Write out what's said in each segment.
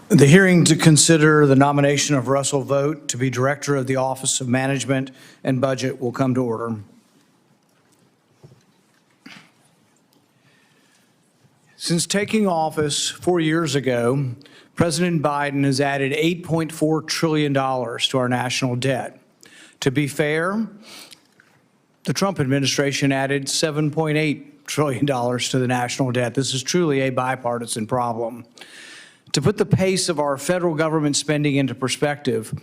The hearing to consider the nomination of Russell Vought to be Director of the Office of Management and Budget will come to order. Since taking office 4 years ago, President Biden has added $8.4 trillion to our national debt. To be fair, the Trump administration added $7.8 trillion to the national debt. This is truly a bipartisan problem. To put the pace of our federal government spending into perspective,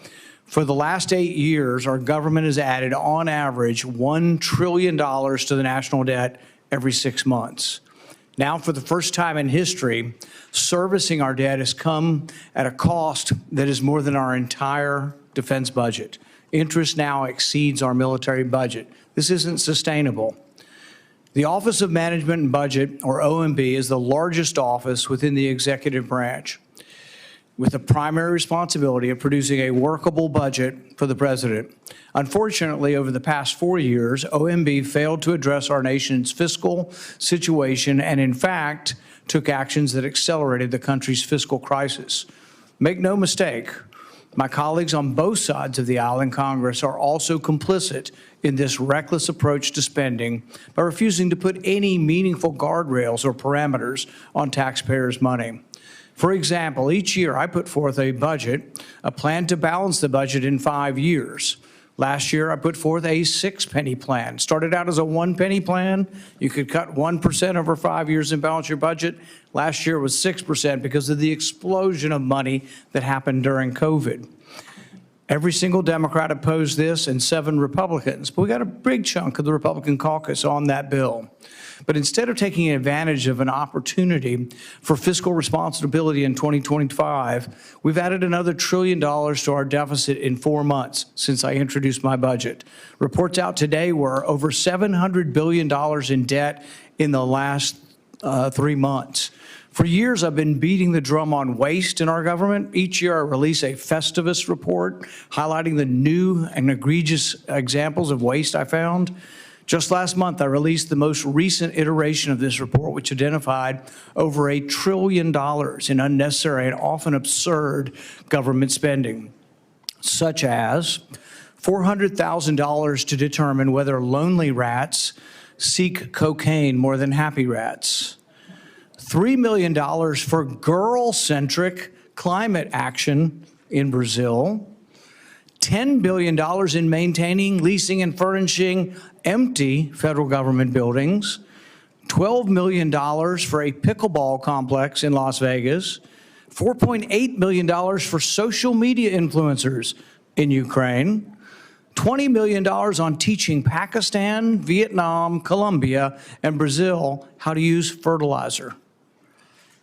for the last 8 years, our government has added, on average, $1 trillion to the national debt every 6 months. Now, for the first time in history, servicing our debt has come at a cost that is more than our entire defense budget. Interest now exceeds our military budget. This isn't sustainable. The Office of Management and Budget, or OMB, is the largest office within the executive branch, with the primary responsibility of producing a workable budget for the president. Unfortunately, over the past 4 years, OMB failed to address our nation's fiscal situation and, in fact, took actions that accelerated the country's fiscal crisis. Make no mistake, my colleagues on both sides of the aisle in Congress are also complicit in this reckless approach to spending by refusing to put any meaningful guardrails or parameters on taxpayers' money. For example, each year I put forth a budget, a plan to balance the budget in 5 years. Last year, I put forth a 6-penny plan. Started out as a 1-penny plan. You could cut 1% over 5 years and balance your budget. Last year was 6% because of the explosion of money that happened during COVID. Every single Democrat opposed this and 7 Republicans, but we got a big chunk of the Republican caucus on that bill. But instead of taking advantage of an opportunity for fiscal responsibility in 2025, we've added another $1 trillion to our deficit in 4 months since I introduced my budget. Reports out today were over $700 billion in debt in the last 3 months. For years, I've been beating the drum on waste in our government. Each year, I release a Festivus report highlighting the new and egregious examples of waste I found. Just last month, I released the most recent iteration of this report, which identified over $1 trillion in unnecessary and often absurd government spending, such as $400,000 to determine whether lonely rats seek cocaine more than happy rats, $3 million for girl-centric climate action in Brazil, $10 billion in maintaining, leasing, and furnishing empty federal government buildings, $12 million for a pickleball complex in Las Vegas, $4.8 million for social media influencers in Ukraine, $20 million on teaching Pakistan, Vietnam, Colombia, and Brazil how to use fertilizer,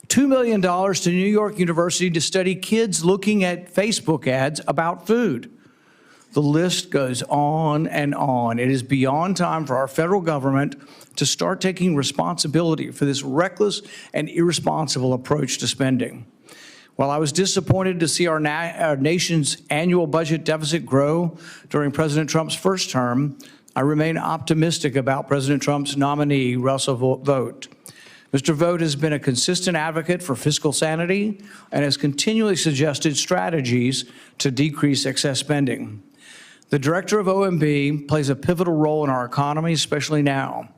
$2 million to New York University to study kids looking at Facebook ads about food. The list goes on and on. It is beyond time for our federal government to start taking responsibility for this reckless and irresponsible approach to spending. While I was disappointed to see our nation's annual budget deficit grow during President Trump's first term, I remain optimistic about President Trump's nominee, Russell Vought. Mr. Vought has been a consistent advocate for fiscal sanity and has continually suggested strategies to decrease excess spending. The director of OMB plays a pivotal role in our economy, especially now.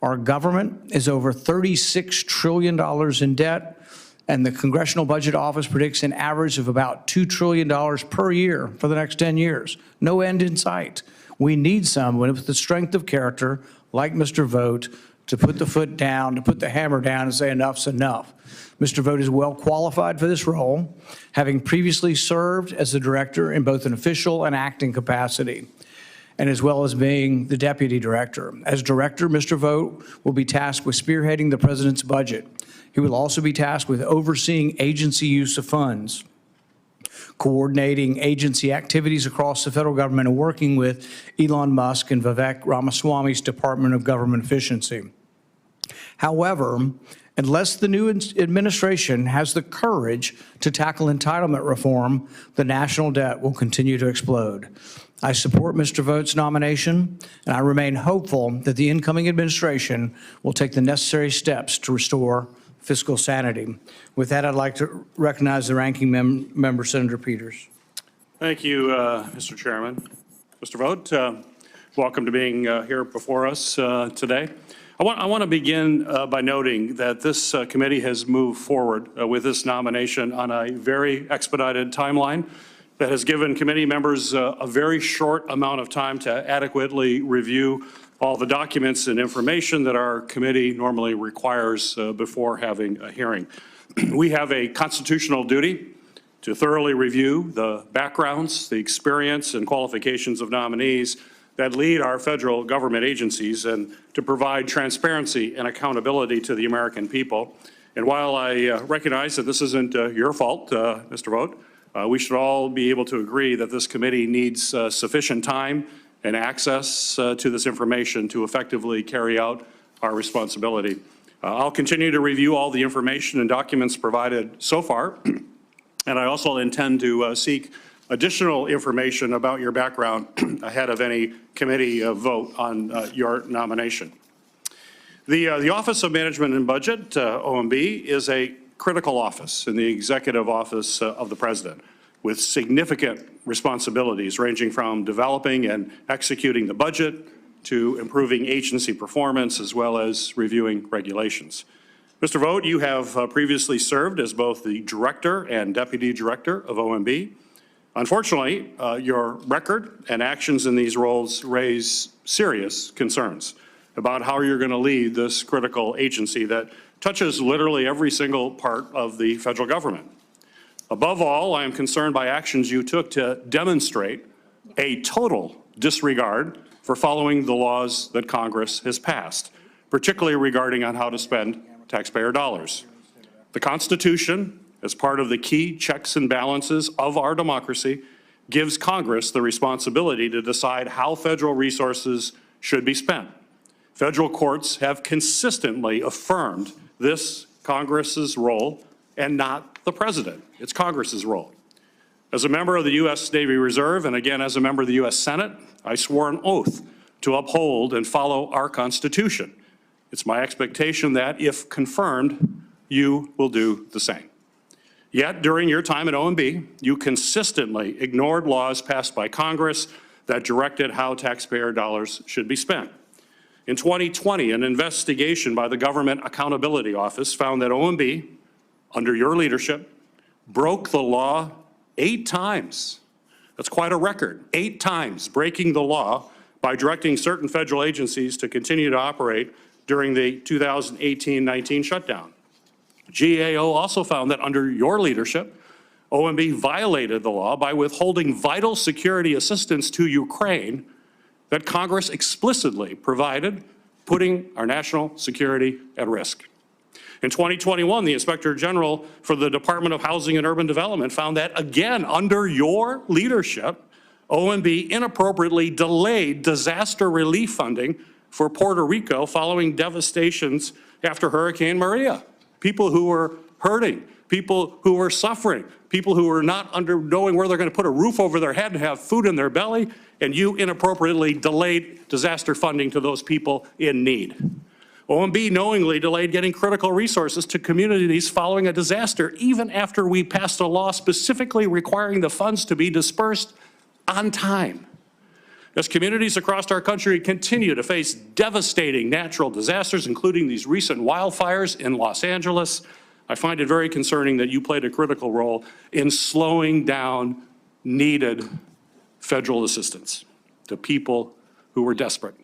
Our government is over $36 trillion in debt, and the Congressional Budget Office predicts an average of about $2 trillion per year for the next 10 years. No end in sight. We need someone with the strength of character, like Mr. Vought, to put the foot down, to put the hammer down and say enough's enough. Mr. Vought is well qualified for this role, having previously served as the director in both an official and acting capacity, and as well as being the deputy director. As director, Mr. Vought will be tasked with spearheading the president's budget. He will also be tasked with overseeing agency use of funds, coordinating agency activities across the federal government, and working with Elon Musk and Vivek Ramaswamy's Department of Government Efficiency. However, unless the new administration has the courage to tackle entitlement reform, the national debt will continue to explode. I support Mr. Vought's nomination, and I remain hopeful that the incoming administration will take the necessary steps to restore fiscal sanity. With that, I'd like to recognize the ranking member, Senator Peters. Thank you, Mr. Chairman. Mr. Vought, welcome to being here before us today. I want to begin by noting that this committee has moved forward with this nomination on a very expedited timeline that has given committee members a very short amount of time to adequately review all the documents and information that our committee normally requires before having a hearing. We have a constitutional duty to thoroughly review the backgrounds, the experience, and qualifications of nominees that lead our federal government agencies, and to provide transparency and accountability to the American people. And while I recognize that this isn't your fault, Mr. Vought, we should all be able to agree that this committee needs sufficient time and access to this information to effectively carry out our responsibility. I'll continue to review all the information and documents provided so far, and I also intend to seek additional information about your background ahead of any committee vote on your nomination. The Office of Management and Budget, OMB, is a critical office in the executive office of the President, with significant responsibilities ranging from developing and executing the budget to improving agency performance as well as reviewing regulations. Mr. Vought, you have previously served as both the Director and Deputy Director of OMB. Unfortunately, your record and actions in these roles raise serious concerns about how you're going to lead this critical agency that touches literally every single part of the federal government. Above all, I am concerned by actions you took to demonstrate a total disregard for following the laws that Congress has passed, particularly regarding on how to spend taxpayer dollars. The Constitution, as part of the key checks and balances of our democracy, gives Congress the responsibility to decide how federal resources should be spent. Federal courts have consistently affirmed this Congress's role and not the President. It's Congress's role. As a member of the U.S. Navy Reserve, and again as a member of the U.S. Senate, I swore an oath to uphold and follow our Constitution. It's my expectation that, if confirmed, you will do the same. Yet, during your time at OMB, you consistently ignored laws passed by Congress that directed how taxpayer dollars should be spent. In 2020, an investigation by the Government Accountability Office found that OMB, under your leadership, broke the law 8 times. That's quite a record, 8 times breaking the law by directing certain federal agencies to continue to operate during the 2018-19 shutdown. GAO also found that under your leadership, OMB violated the law by withholding vital security assistance to Ukraine that Congress explicitly provided, putting our national security at risk. In 2021, the Inspector General for the Department of Housing and Urban Development found that, again, under your leadership, OMB inappropriately delayed disaster relief funding for Puerto Rico following devastations after Hurricane Maria. People who were hurting, people who were suffering, people who were not knowing where they're going to put a roof over their head and have food in their belly, and you inappropriately delayed disaster funding to those people in need. OMB knowingly delayed getting critical resources to communities following a disaster, even after we passed a law specifically requiring the funds to be dispersed on time. As communities across our country continue to face devastating natural disasters, including these recent wildfires in Los Angeles, I find it very concerning that you played a critical role in slowing down needed federal assistance to people who were desperate.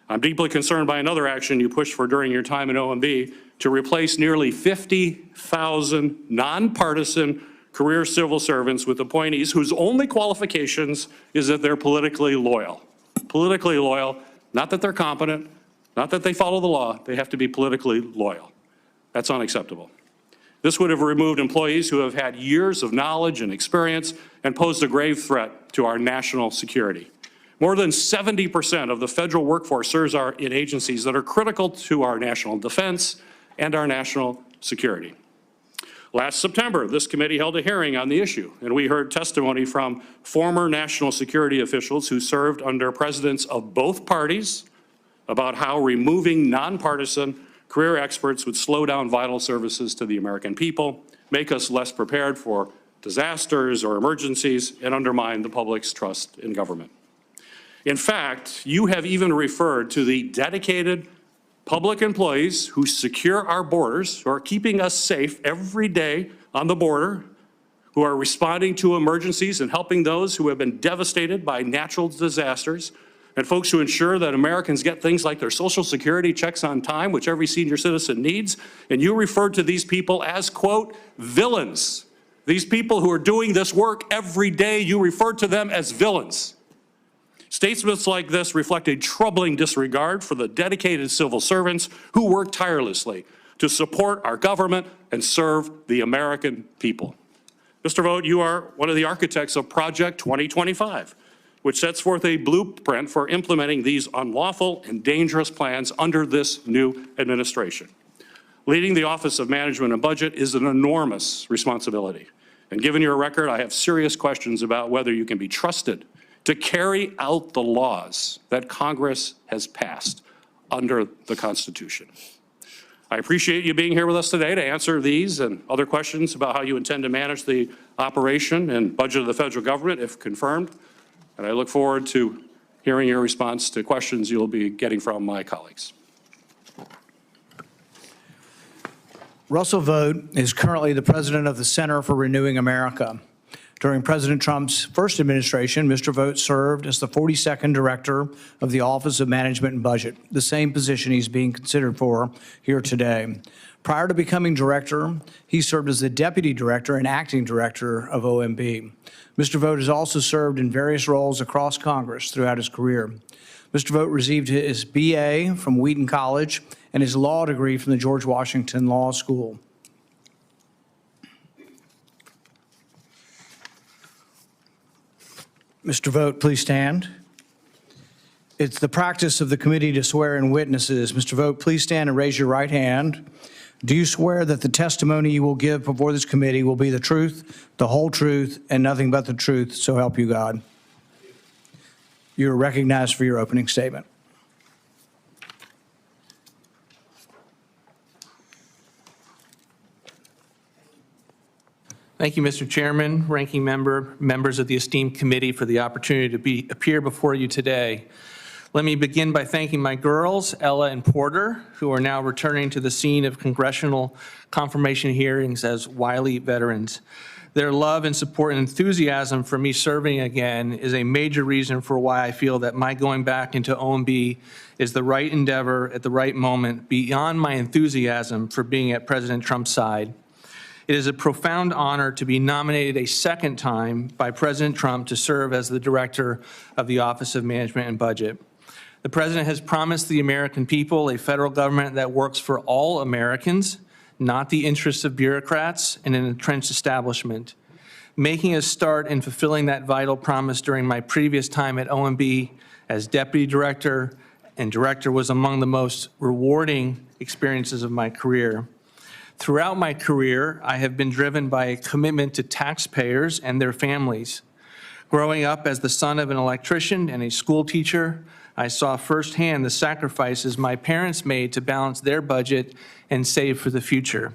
I'm deeply concerned by another action you pushed for during your time in OMB to replace nearly 50,000 nonpartisan career civil servants with appointees whose only qualifications is that they're politically loyal. Politically loyal, not that they're competent, not that they follow the law, they have to be politically loyal. That's unacceptable. This would have removed employees who have had years of knowledge and experience and posed a grave threat to our national security. More than 70% of the federal workforce serves in agencies that are critical to our national defense and our national security. Last September, this committee held a hearing on the issue, and we heard testimony from former national security officials who served under presidents of both parties about how removing nonpartisan career experts would slow down vital services to the American people, make us less prepared for disasters or emergencies, and undermine the public's trust in government. In fact, you have even referred to the dedicated public employees who secure our borders, who are keeping us safe every day on the border, who are responding to emergencies and helping those who have been devastated by natural disasters, and folks who ensure that Americans get things like their Social Security checks on time, which every senior citizen needs. And you referred to these people as, quote, villains. These people who are doing this work every day, you referred to them as villains. Statements like this reflect a troubling disregard for the dedicated civil servants who work tirelessly to support our government and serve the American people. Mr. Vought, you are one of the architects of Project 2025, which sets forth a blueprint for implementing these unlawful and dangerous plans under this new administration. Leading the Office of Management and Budget is an enormous responsibility. And given your record, I have serious questions about whether you can be trusted to carry out the laws that Congress has passed under the Constitution. I appreciate you being here with us today to answer these and other questions about how you intend to manage the operation and budget of the federal government if confirmed. And I look forward to hearing your response to questions you'll be getting from my colleagues. Russell Vought is currently the president of the Center for Renewing America. During President Trump's first administration, Mr. Vought served as the 42nd director of the Office of Management and Budget, the same position he's being considered for here today. Prior to becoming director, he served as the deputy director and acting director of OMB. Mr. Vought has also served in various roles across Congress throughout his career. Mr. Vought received his BA from Wheaton College and his law degree from the George Washington Law School. Mr. Vought, please stand. It's the practice of the committee to swear in witnesses. Mr. Vought, please stand and raise your right hand. Do you swear that the testimony you will give before this committee will be the truth, the whole truth, and nothing but the truth, so help you God? You are recognized for your opening statement. Thank you, Mr. Chairman, ranking member, members of the esteemed committee for the opportunity to appear before you today. Let me begin by thanking my girls, Ella and Porter, who are now returning to the scene of congressional confirmation hearings as wily veterans. Their love and support and enthusiasm for me serving again is a major reason for why I feel that my going back into OMB is the right endeavor at the right moment, beyond my enthusiasm for being at President Trump's side. It is a profound honor to be nominated a second time by President Trump to serve as the director of the Office of Management and Budget. The president has promised the American people a federal government that works for all Americans, not the interests of bureaucrats and an entrenched establishment. Making a start in fulfilling that vital promise during my previous time at OMB as deputy director and director was among the most rewarding experiences of my career. Throughout my career, I have been driven by a commitment to taxpayers and their families. Growing up as the son of an electrician and a school teacher, I saw firsthand the sacrifices my parents made to balance their budget and save for the future.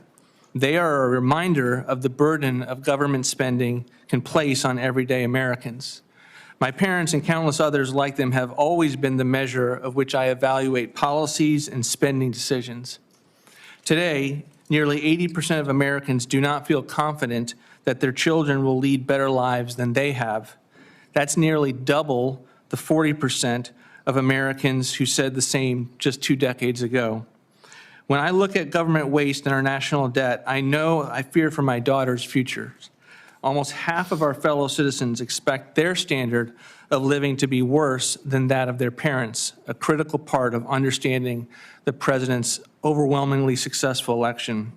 They are a reminder of the burden of government spending can place on everyday Americans. My parents and countless others like them have always been the measure of which I evaluate policies and spending decisions. Today, nearly 80% of Americans do not feel confident that their children will lead better lives than they have. That's nearly double the 40% of Americans who said the same just 2 decades ago. When I look at government waste and our national debt, I fear for my daughter's future. Almost half of our fellow citizens expect their standard of living to be worse than that of their parents, a critical part of understanding the president's overwhelmingly successful election.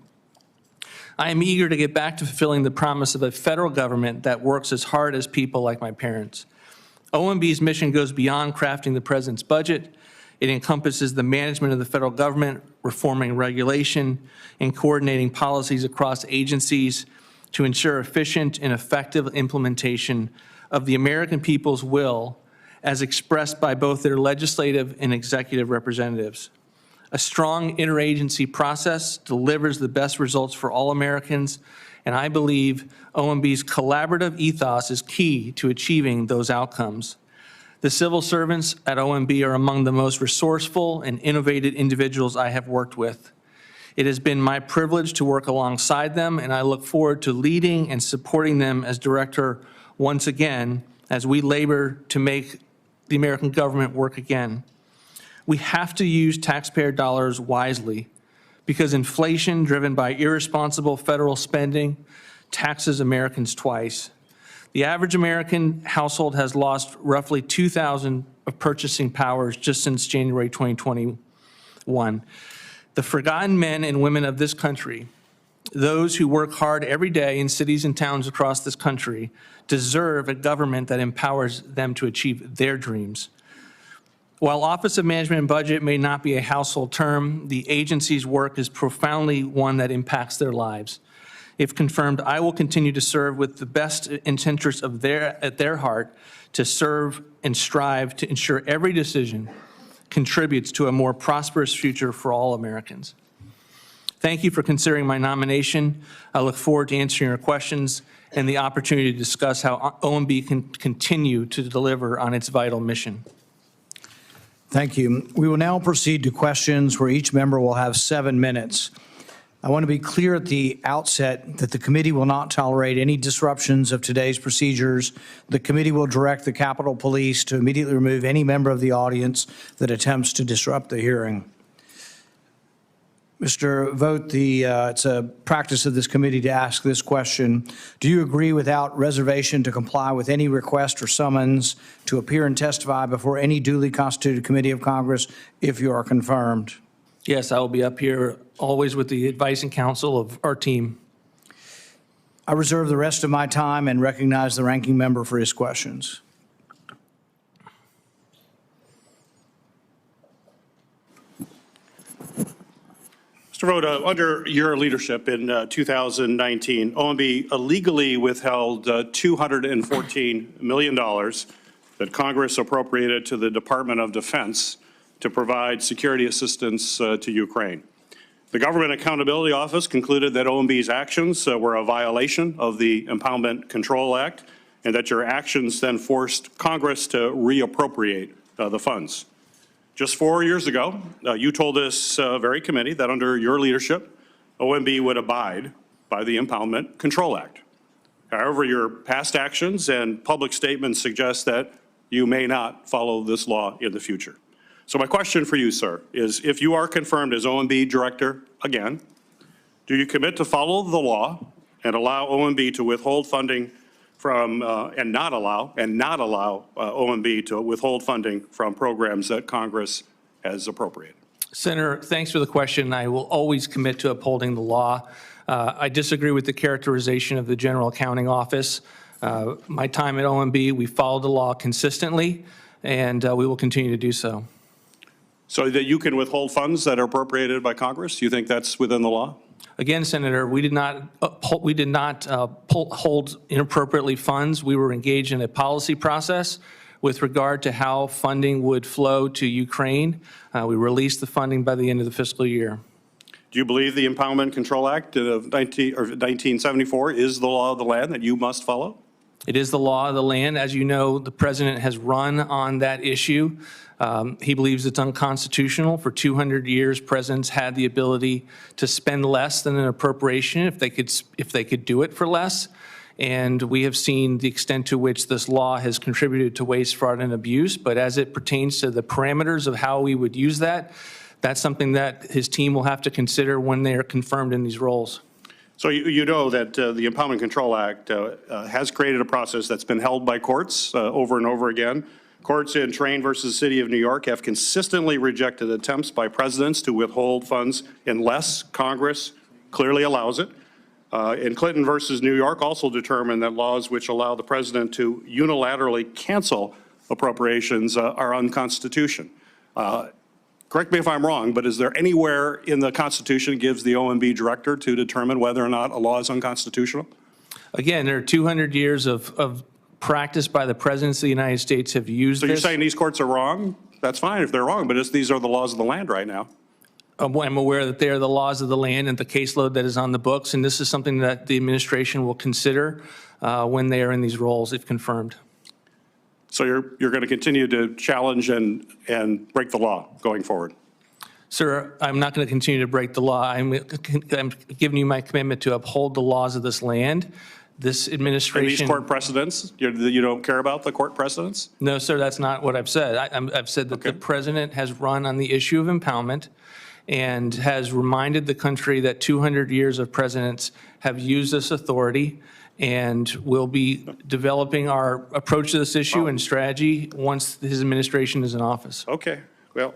I am eager to get back to fulfilling the promise of a federal government that works as hard as people like my parents. OMB's mission goes beyond crafting the president's budget. It encompasses the management of the federal government, reforming regulation, and coordinating policies across agencies to ensure efficient and effective implementation of the American people's will as expressed by both their legislative and executive representatives. A strong interagency process delivers the best results for all Americans, and I believe OMB's collaborative ethos is key to achieving those outcomes. The civil servants at OMB are among the most resourceful and innovative individuals I have worked with. It has been my privilege to work alongside them, and I look forward to leading and supporting them as director once again as we labor to make the American government work again. We have to use taxpayer dollars wisely because inflation driven by irresponsible federal spending taxes Americans twice. The average American household has lost roughly $2,000 of purchasing powers just since January 2021. The forgotten men and women of this country, those who work hard every day in cities and towns across this country, deserve a government that empowers them to achieve their dreams. While Office of Management and Budget may not be a household term, the agency's work is profoundly one that impacts their lives. If confirmed, I will continue to serve with the best interests at their heart to serve and strive to ensure every decision contributes to a more prosperous future for all Americans. Thank you for considering my nomination. I look forward to answering your questions and the opportunity to discuss how OMB can continue to deliver on its vital mission. Thank you. We will now proceed to questions where each member will have 7 minutes. I want to be clear at the outset that the committee will not tolerate any disruptions of today's procedures. The committee will direct the Capitol Police to immediately remove any member of the audience that attempts to disrupt the hearing. Mr. Vought, it's a practice of this committee to ask this question. Do you agree without reservation to comply with any request or summons to appear and testify before any duly constituted committee of Congress if you are confirmed? Yes, I will be up here always with the advice and counsel of our team. I reserve the rest of my time and recognize the ranking member for his questions. Mr. Vought, under your leadership in 2019, OMB illegally withheld $214 million that Congress appropriated to the Department of Defense to provide security assistance to Ukraine. The Government Accountability Office concluded that OMB's actions were a violation of the Impoundment Control Act and that your actions then forced Congress to reappropriate the funds. Just 4 years ago, you told this very committee that under your leadership, OMB would abide by the Impoundment Control Act. However, your past actions and public statements suggest that you may not follow this law in the future. So my question for you, sir, is if you are confirmed as OMB director again, do you commit to follow the law and allow OMB to withhold funding from, and not allow OMB to withhold funding from programs that Congress has appropriated? Senator, thanks for the question. I will always commit to upholding the law. I disagree with the characterization of the General Accounting Office. My time at OMB, we followed the law consistently, and we will continue to do so. So that you can withhold funds that are appropriated by Congress? You think that's within the law? Again, Senator, we did not hold inappropriately funds. We were engaged in a policy process with regard to how funding would flow to Ukraine. We released the funding by the end of the fiscal year. Do you believe the Impoundment Control Act of 1974 is the law of the land that you must follow? It is the law of the land. As you know, the president has run on that issue. He believes it's unconstitutional. For 200 years, presidents had the ability to spend less than an appropriation if they could do it for less. And we have seen the extent to which this law has contributed to waste, fraud, and abuse. But as it pertains to the parameters of how we would use that, that's something that his team will have to consider when they are confirmed in these roles. So you know that the Impoundment Control Act has created a process that's been held by courts over and over again. Courts in Train versus City of New York have consistently rejected attempts by presidents to withhold funds unless Congress clearly allows it. And Clinton versus New York also determined that laws which allow the president to unilaterally cancel appropriations are unconstitutional. Correct me if I'm wrong, but is there anywhere in the Constitution that gives the OMB director to determine whether or not a law is unconstitutional? Again, there are 200 years of practice by the presidents of the United States have used So this. you're saying these courts are wrong? That's fine if they're wrong, but these are the laws of the land right now. I'm aware that they are the laws of the land and the caseload that is on the books, and this is something that the administration will consider when they are in these roles, if confirmed. So you're going to continue to challenge and break the law going forward? Sir, I'm not going to continue to break the law. I'm giving you my commitment to uphold the laws of this land. This And administration. these court precedents, you don't care about the court precedents? No, sir, that's not what I've said. I've said that the president has run on the issue of impoundment and has reminded the country that 200 years of presidents have used this authority, and will be developing our approach to this issue and strategy once his administration is in office. Okay, well,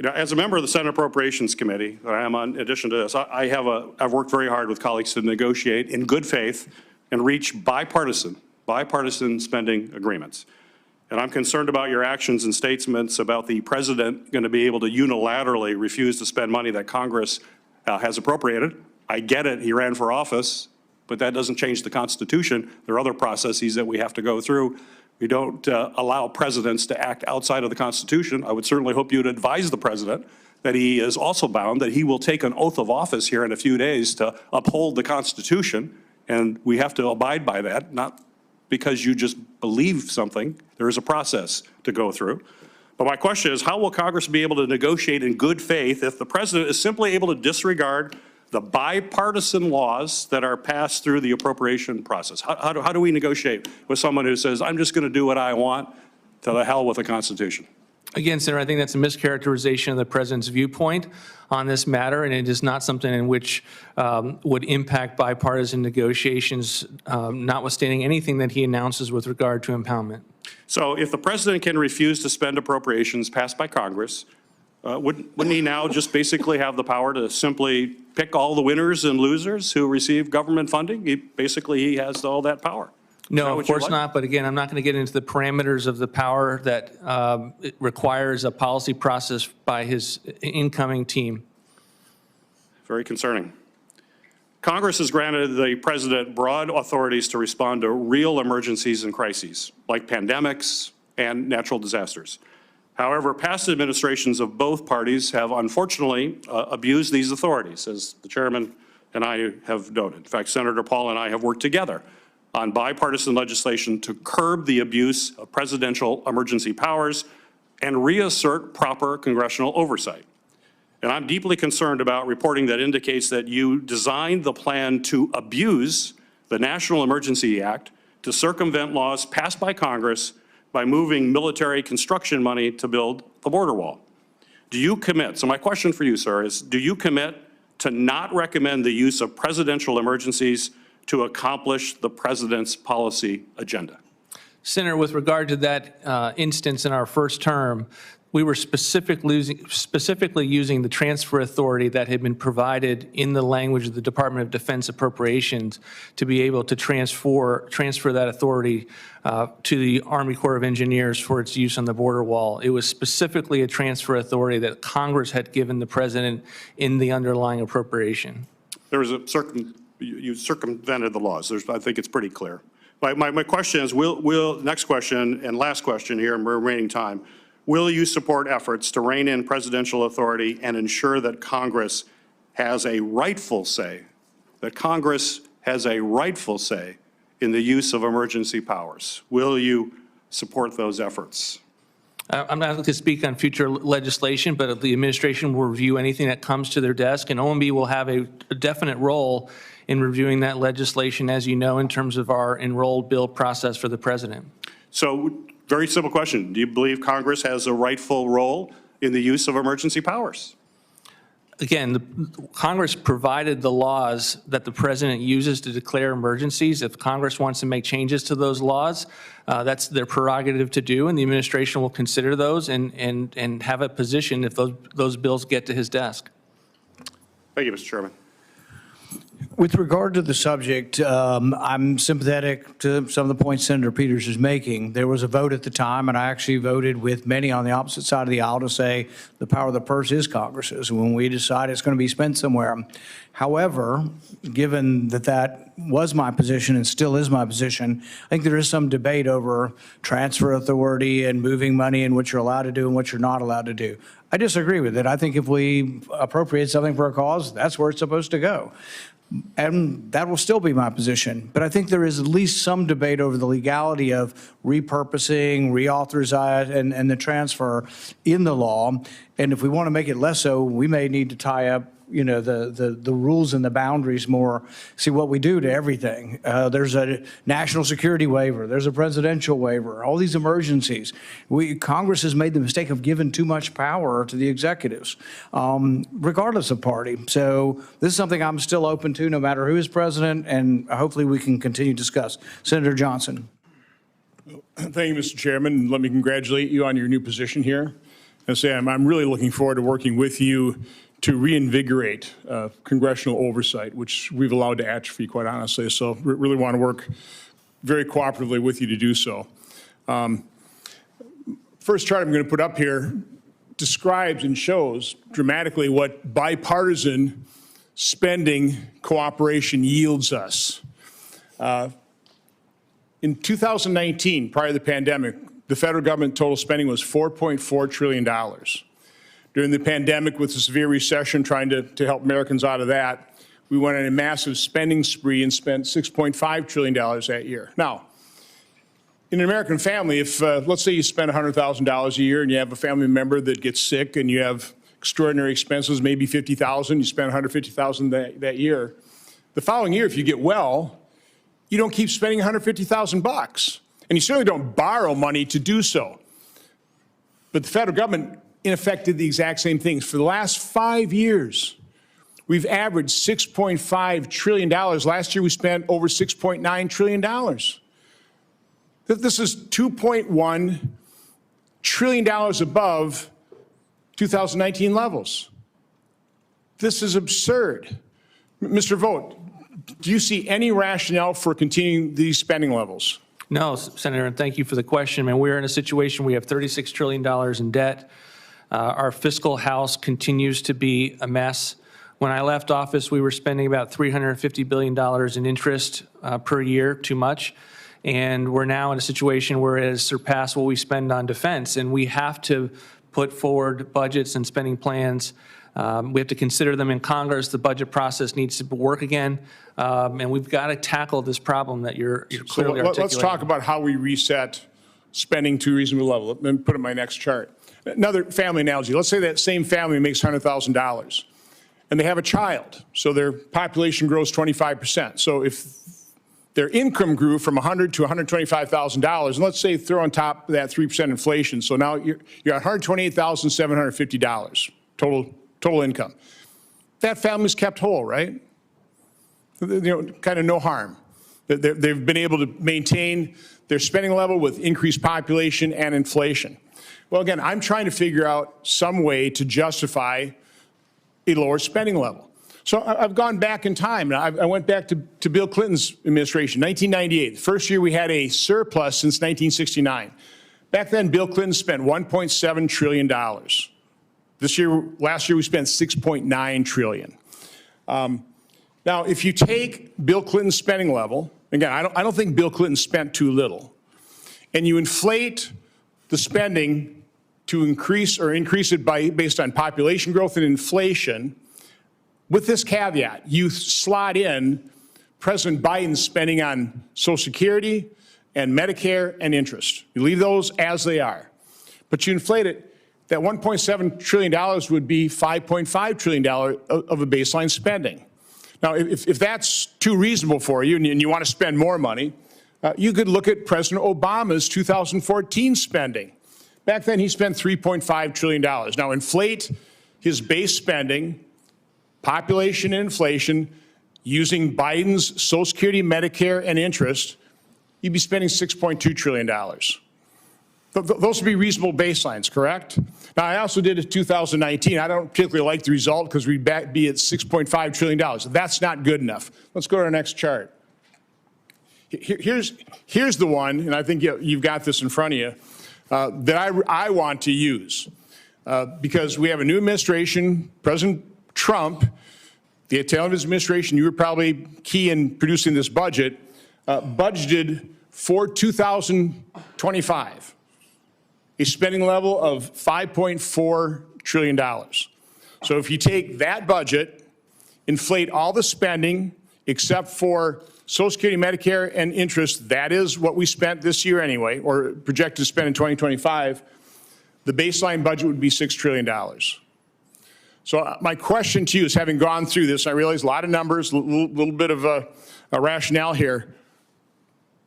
as a member of the Senate Appropriations Committee, that I am on, in addition to this, I've worked very hard with colleagues to negotiate in good faith and reach bipartisan spending agreements. And I'm concerned about your actions and statements about the president going to be able to unilaterally refuse to spend money that Congress has appropriated. I get it, he ran for office, but that doesn't change the Constitution. There are other processes that we have to go through. We don't allow presidents to act outside of the Constitution. I would certainly hope you'd advise the president that he is also bound, that he will take an oath of office here in a few days to uphold the Constitution, and we have to abide by that, not because you just believe something. There is a process to go through. But my question is, how will Congress be able to negotiate in good faith if the president is simply able to disregard the bipartisan laws that are passed through the appropriation process? How do we negotiate with someone who says, I'm just going to do what I want, to the hell with the Constitution? Again, Senator, I think that's a mischaracterization of the president's viewpoint on this matter, and it is not something in which would impact bipartisan negotiations, notwithstanding anything that he announces with regard to impoundment. So if the president can refuse to spend appropriations passed by Congress, wouldn't he now just basically have the power to simply pick all the winners and losers who receive government funding? He has all that power. No, of course not. But again, I'm not going to get into the parameters of the power that it requires a policy process by his incoming team. Very concerning. Congress has granted the president broad authorities to respond to real emergencies and crises, like pandemics and natural disasters. However, past administrations of both parties have unfortunately abused these authorities, as the chairman and I have noted. In fact, Senator Paul and I have worked together on bipartisan legislation to curb the abuse of presidential emergency powers and reassert proper congressional oversight. And I'm deeply concerned about reporting that indicates that you designed the plan to abuse the National Emergency Act to circumvent laws passed by Congress by moving military construction money to build the border wall. Do you commit, so my question for you, sir, is do you commit to not recommend the use of presidential emergencies to accomplish the president's policy agenda? Senator, with regard to that instance in our first term, we were specifically using the transfer authority that had been provided in the language of the Department of Defense appropriations to be able to transfer that authority to the Army Corps of Engineers for its use on the border wall. It was specifically a transfer authority that Congress had given the president in the underlying appropriation. There was you circumvented the laws. I think it's pretty clear. My question is, next question and last question here in remaining time, will you support efforts to rein in presidential authority and ensure that Congress has a rightful say, in the use of emergency powers? Will you support those efforts? I'm not going to speak on future legislation, but the administration will review anything that comes to their desk, and OMB will have a definite role in reviewing that legislation, as you know, in terms of our enrolled bill process for the president. So, very simple question. Do you believe Congress has a rightful role in the use of emergency powers? Again, Congress provided the laws that the president uses to declare emergencies. If Congress wants to make changes to those laws, that's their prerogative to do, and the administration will consider those and have a position if those bills get to his desk. Thank you, Mr. Chairman. With regard to the subject, I'm sympathetic to some of the points Senator Peters is making. There was a vote at the time, and I actually voted with many on the opposite side of the aisle to say the power of the purse is Congress's when we decide it's going to be spent somewhere. However, given that that was my position and still is my position, I think there is some debate over transfer authority and moving money and what you're allowed to do and what you're not allowed to do. I disagree with it. I think if we appropriate something for a cause, that's where it's supposed to go. And that will still be my position. But I think there is at least some debate over the legality of repurposing, reauthorization, and the transfer in the law. And if we want to make it less so, we may need to tie up, you know, the rules and the boundaries more, see what we do to everything. There's a national security waiver, there's a presidential waiver, all these emergencies. Congress has made the mistake of giving too much power to the executives, regardless of party. So this is something I'm still open to, no matter who is president, and hopefully we can continue to discuss. Senator Johnson. Thank you, Mr. Chairman. Let me congratulate you on your new position here. And say I'm really looking forward to working with you to reinvigorate congressional oversight, which we've allowed to atrophy, quite honestly. So really want to work very cooperatively with you to do so. First chart I'm going to put up here describes and shows dramatically what bipartisan spending cooperation yields us. In 2019, prior to the pandemic, the federal government total spending was $4.4 trillion. During the pandemic, with the severe recession, trying to help Americans out of that, we went on a massive spending spree and spent $6.5 trillion that year. Now, in an American family, if let's say you spend $100,000 a year and you have a family member that gets sick and you have extraordinary expenses, maybe $50,000, you spend $150,000 that year. The following year, if you get well, you don't keep spending $150,000, and you certainly don't borrow money to do so. But the federal government, in effect, did the exact same things. For the last 5 years, we've averaged $6.5 trillion. Last year, we spent over $6.9 trillion. This is $2.1 trillion above 2019 levels. This is absurd. Mr. Vought, do you see any rationale for continuing these spending levels? No, Senator, and thank you for the question. I mean, we're in a situation, we have $36 trillion in debt. Our fiscal house continues to be a mess. When I left office, we were spending about $350 billion in interest per year, too much. And we're now in a situation where it has surpassed what we spend on defense. And we have to put forward budgets and spending plans. We have to consider them in Congress. The budget process needs to work again. And we've got to tackle this problem that you're clearly articulating. Let's talk about how we reset spending to a reasonable level. Let me put it in my next chart. Another family analogy. Let's say that same family makes $100,000 and they have a child. So their population grows 25%. So if their income grew from $100,000 to $125,000, and let's say throw on top of that 3% inflation. So now you're at $128,750 total income. That family's kept whole, right? You know, kind of no harm. They've been able to maintain their spending level with increased population and inflation. Well, again, I'm trying to figure out some way to justify a lower spending level. So I've gone back in time, and I went back to Bill Clinton's administration, 1998, the first year we had a surplus since 1969. Back then, Bill Clinton spent $1.7 trillion. Last year we spent $6.9 trillion. Now, if you take Bill Clinton's spending level, again, I don't think Bill Clinton spent too little, and you inflate the spending to increase it based on population growth and inflation, with this caveat, you slot in President Biden's spending on Social Security and Medicare and interest. You leave those as they are, but you inflate it. That $1.7 trillion would be $5.5 trillion of a baseline spending. Now, if that's too reasonable for you and you want to spend more money, you could look at President Obama's 2014 spending. Back then, he spent $3.5 trillion. Now, inflate his base spending, population and inflation, using Biden's Social Security, Medicare, and interest, you'd be spending $6.2 trillion. Those would be reasonable baselines, correct? Now, I also did it in 2019. I don't particularly like the result because we'd be at $6.5 trillion. That's not good enough. Let's go to our next chart. Here's the one, and I think you've got this in front of you, that I want to use. Because we have a new administration, President Trump, the tail of his administration, you were probably key in producing this budget, budgeted for 2025. A spending level of $5.4 trillion. So if you take that budget, inflate all the spending except for Social Security, Medicare, and interest, that is what we spent this year anyway, or projected to spend in 2025, the baseline budget would be $6 trillion. So my question to you is, having gone through this, I realize a lot of numbers, a little bit of a rationale here.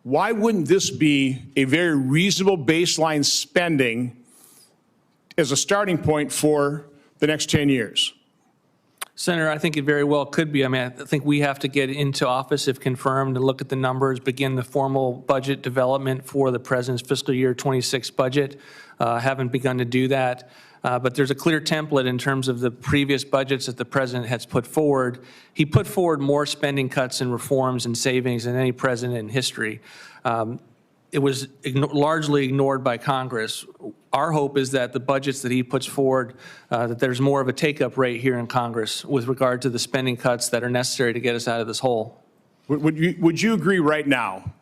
Why wouldn't this be a very reasonable baseline spending as a starting point for the next 10 years? Senator, I think it very well could be. I mean, I think we have to get into office if confirmed and look at the numbers, begin the formal budget development for the president's fiscal year 26 budget. Haven't begun to do that. But there's a clear template in terms of the previous budgets that the president has put forward. He put forward more spending cuts and reforms and savings than any president in history. It was largely ignored by Congress. Our hope is that the budgets that he puts forward, that there's more of a take-up rate here in Congress with regard to the spending cuts that are necessary to get us out of this hole. Would you agree right now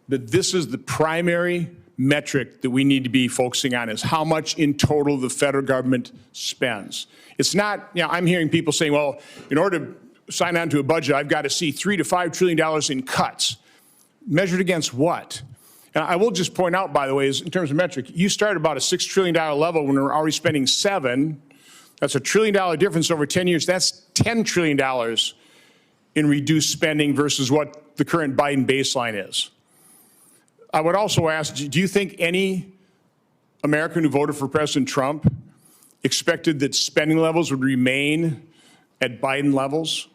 that this is the primary metric that we need to be focusing on, is how much in total the federal government spends? It's not, I'm hearing people saying, well, in order to sign on to a budget, I've got to see $3 to $5 trillion in cuts. Measured against what? And I will just point out, by the way, is in terms of metric, you started about a $6 trillion level when we're already spending $7 trillion. That's a $1 trillion difference over 10 years. That's $10 trillion in reduced spending versus what the current Biden baseline is. I would also ask, do you think any American who voted for President Trump expected that spending levels would remain at Biden levels?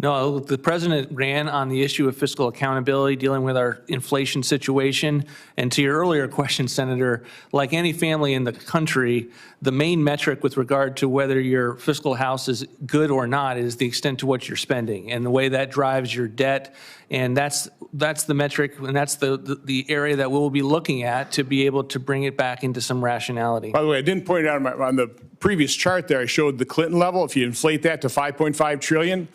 No, the president ran on the issue of fiscal accountability, dealing with our inflation situation. And to your earlier question, Senator, like any family in the country, the main metric with regard to whether your fiscal house is good or not is the extent to which you're spending and the way that drives your debt. And that's the metric, and that's the area that we'll be looking at to be able to bring it back into some rationality. By the way, I didn't point it out on the previous chart there. I showed the Clinton level. If you inflate that to $5.5 trillion,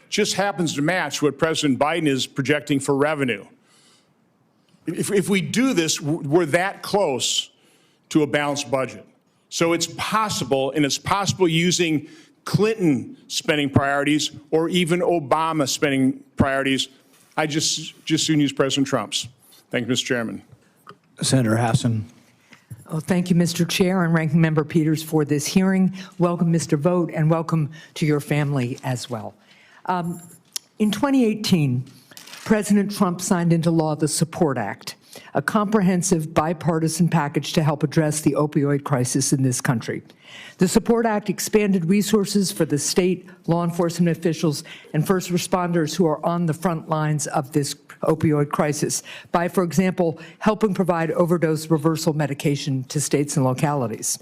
just happens to match what President Biden is projecting for revenue. If we do this, we're that close to a balanced budget. So it's possible, and it's possible using Clinton spending priorities or even Obama spending priorities. I just soon use President Trump's. Thank you, Mr. Chairman. Senator Hassan. Oh, thank you, Mr. Chair and Ranking Member Peters, for this hearing. Welcome, Mr. Vought, and welcome to your family as well. In 2018, President Trump signed into law the Support Act, a comprehensive bipartisan package to help address the opioid crisis in this country. The Support Act expanded resources for the state, law enforcement officials, and first responders who are on the front lines of this opioid crisis by, for example, helping provide overdose reversal medication to states and localities.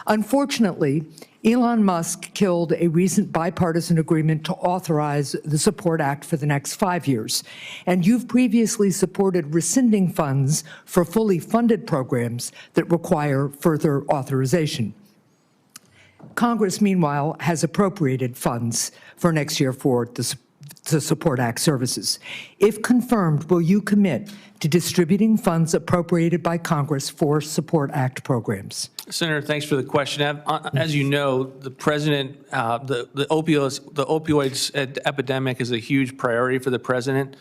Unfortunately, Elon Musk killed a recent bipartisan agreement to authorize the Support Act for the next 5 years. And you've previously supported rescinding funds for fully funded programs that require further authorization. Congress, meanwhile, has appropriated funds for next year for the Support Act services. If confirmed, will you commit to distributing funds appropriated by Congress for Support Act programs? Senator, thanks for the question. As you know, the president, the opioids epidemic is a huge priority for the president.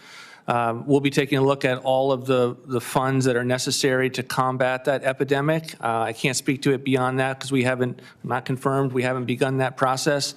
We'll be taking a look at all of the funds that are necessary to combat that epidemic. I can't speak to it beyond that because we haven't, not confirmed, we haven't begun that process.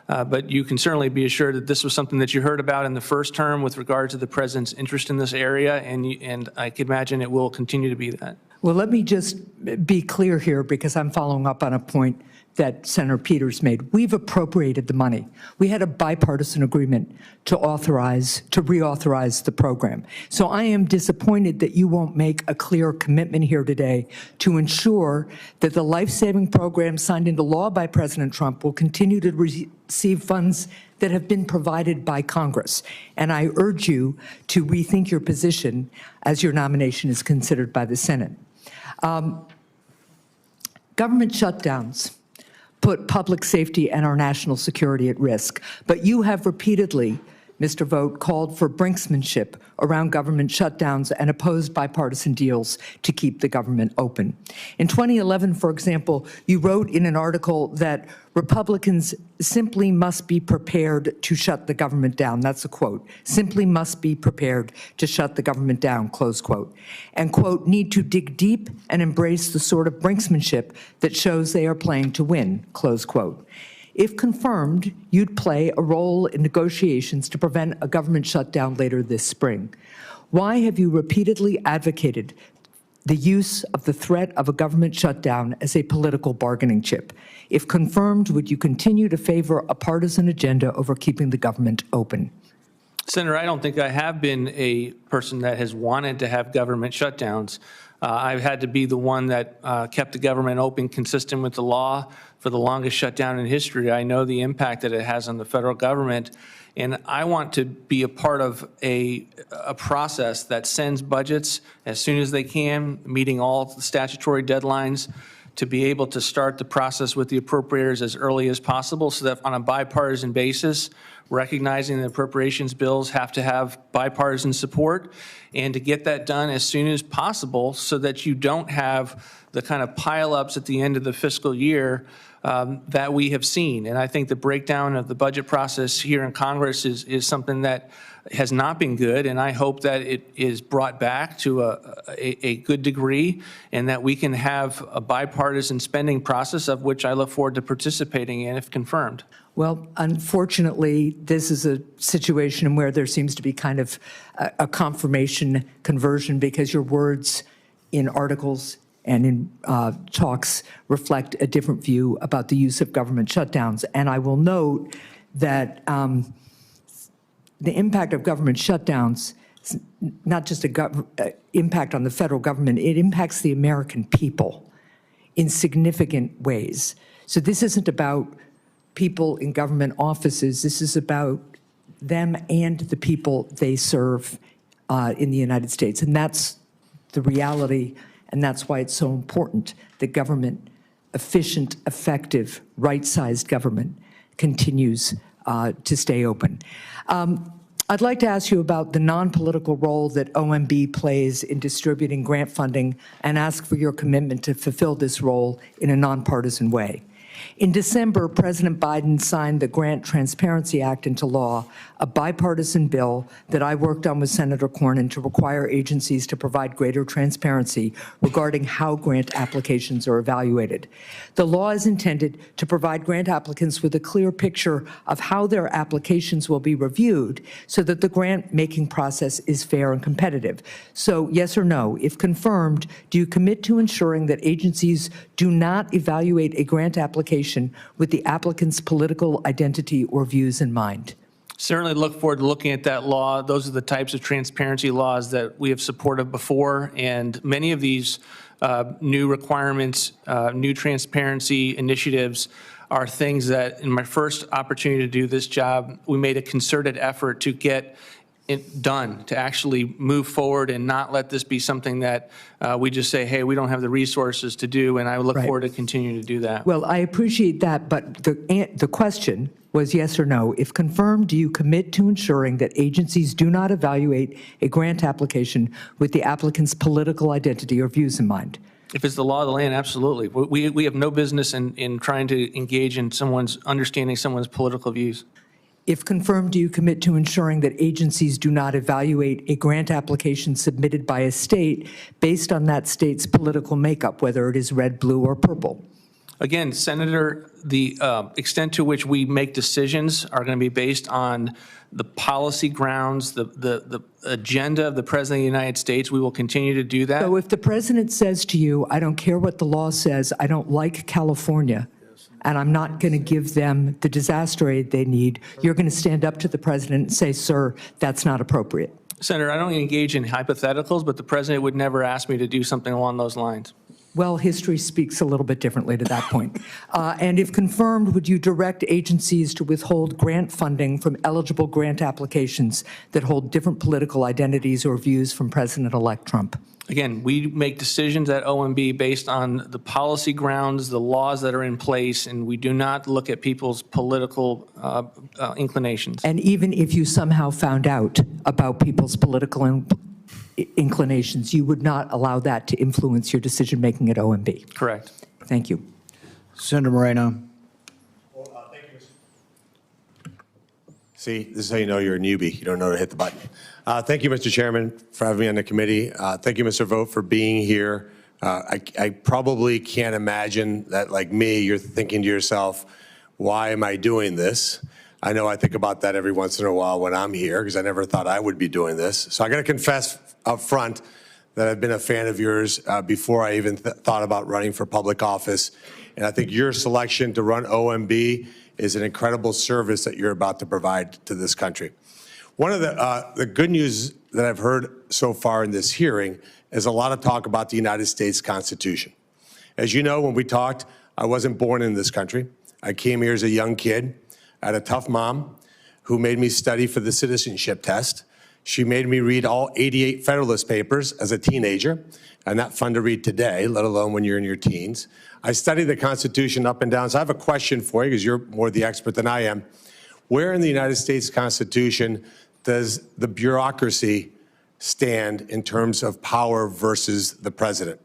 But you can certainly be assured that this was something that you heard about in the first term with regard to the president's interest in this area, and I can imagine it will continue to be that. Well, let me just be clear here, because I'm following up on a point that Senator Peters made. We've appropriated the money. We had a bipartisan agreement to reauthorize the program. So I am disappointed that you won't make a clear commitment here today to ensure that the life-saving program signed into law by President Trump will continue to receive funds that have been provided by Congress. And I urge you to rethink your position as your nomination is considered by the Senate. Government shutdowns put public safety and our national security at risk. But you have repeatedly, Mr. Vought, called for brinksmanship around government shutdowns and opposed bipartisan deals to keep the government open. In 2011, for example, you wrote in an article that Republicans simply must be prepared to shut the government down. That's a quote. Simply must be prepared to shut the government down, close quote. And, quote, need to dig deep and embrace the sort of brinksmanship that shows they are playing to win, close quote. If confirmed, you'd play a role in negotiations to prevent a government shutdown later this spring. Why have you repeatedly advocated the use of the threat of a government shutdown as a political bargaining chip? If confirmed, would you continue to favor a partisan agenda over keeping the government open? Senator, I don't think I have been a person that has wanted to have government shutdowns. I've had to be the one that kept the government open consistent with the law for the longest shutdown in history. I know the impact that it has on the federal government, and I want to be a part of a process that sends budgets as soon as they can, meeting all the statutory deadlines, to be able to start the process with the appropriators as early as possible so that on a bipartisan basis, recognizing the appropriations bills have to have bipartisan support, and to get that done as soon as possible so that you don't have the kind of pileups at the end of the fiscal year that we have seen. And I think the breakdown of the budget process here in Congress is something that has not been good, and I hope that it is brought back to a good degree and that we can have a bipartisan spending process of which I look forward to participating in if confirmed. Well, unfortunately, this is a situation where there seems to be kind of a confirmation conversion because your words in articles and in talks reflect a different view about the use of government shutdowns. And I will note that the impact of government shutdowns is not just an impact on the federal government, it impacts the American people in significant ways. So this isn't about people in government offices, this is about them and the people they serve in the United States. And that's the reality, and that's why it's so important that government, efficient, effective, right-sized government, continues to stay open. I'd like to ask you about the non-political role that OMB plays in distributing grant funding and ask for your commitment to fulfill this role in a nonpartisan way. In December, President Biden signed the Grant Transparency Act into law, a bipartisan bill that I worked on with Senator Cornyn to require agencies to provide greater transparency regarding how grant applications are evaluated. The law is intended to provide grant applicants with a clear picture of how their applications will be reviewed so that the grant-making process is fair and competitive. So, yes or no, if confirmed, do you commit to ensuring that agencies do not evaluate a grant application with the applicant's political identity or views in mind? Certainly look forward to looking at that law. Those are the types of transparency laws that we have supported before, and many of these new requirements, new transparency initiatives are things that in my first opportunity to do this job, we made a concerted effort to get it done, to actually move forward and not let this be something that we just say, hey, we don't have the resources to do, and I look forward to continuing to do that. Well, I appreciate that, but the question was yes or no. If confirmed, do you commit to ensuring that agencies do not evaluate a grant application with the applicant's political identity or views in mind? If it's the law of the land, absolutely. We have no business in trying to engage in understanding someone's political views. If confirmed, do you commit to ensuring that agencies do not evaluate a grant application submitted by a state based on that state's political makeup, whether it is red, blue, or purple? Again, Senator, the extent to which we make decisions are going to be based on the policy grounds, the agenda of the President of the United States. We will continue to do that. So if the President says to you, I don't care what the law says, I don't like California, and I'm not going to give them the disaster aid they need, you're going to stand up to the President and say, sir, that's not appropriate. Senator, I don't engage in hypotheticals, but the President would never ask me to do something along those lines. Well, history speaks a little bit differently to that point. And if confirmed, would you direct agencies to withhold grant funding from eligible grant applications that hold different political identities or views from President-elect Trump? Again, we make decisions at OMB based on the policy grounds, the laws that are in place, and we do not look at people's political inclinations. And even if you somehow found out about people's political inclinations, you would not allow that to influence your decision-making at OMB? Correct. Thank you. Senator Moreno. See, this is how you know you're a newbie. You don't know to hit the button. Thank you, Mr. Chairman, for having me on the committee. Thank you, Mr. Vought, for being here. I probably can't imagine that, like me, you're thinking to yourself, why am I doing this? I know I think about that every once in a while when I'm here because I never thought I would be doing this. So I got to confess up front that I've been a fan of yours before I even thought about running for public office. And I think your selection to run OMB is an incredible service that you're about to provide to this country. One of the good news that I've heard so far in this hearing is a lot of talk about the United States Constitution. As you know, when we talked, I wasn't born in this country. I came here as a young kid. I had a tough mom who made me study for the citizenship test. She made me read all 88 Federalist Papers as a teenager, and not fun to read today, let alone when you're in your teens. I studied the Constitution up and down, so I have a question for you, because you're more the expert than I am. Where in the United States Constitution does the bureaucracy stand in terms of power versus the president?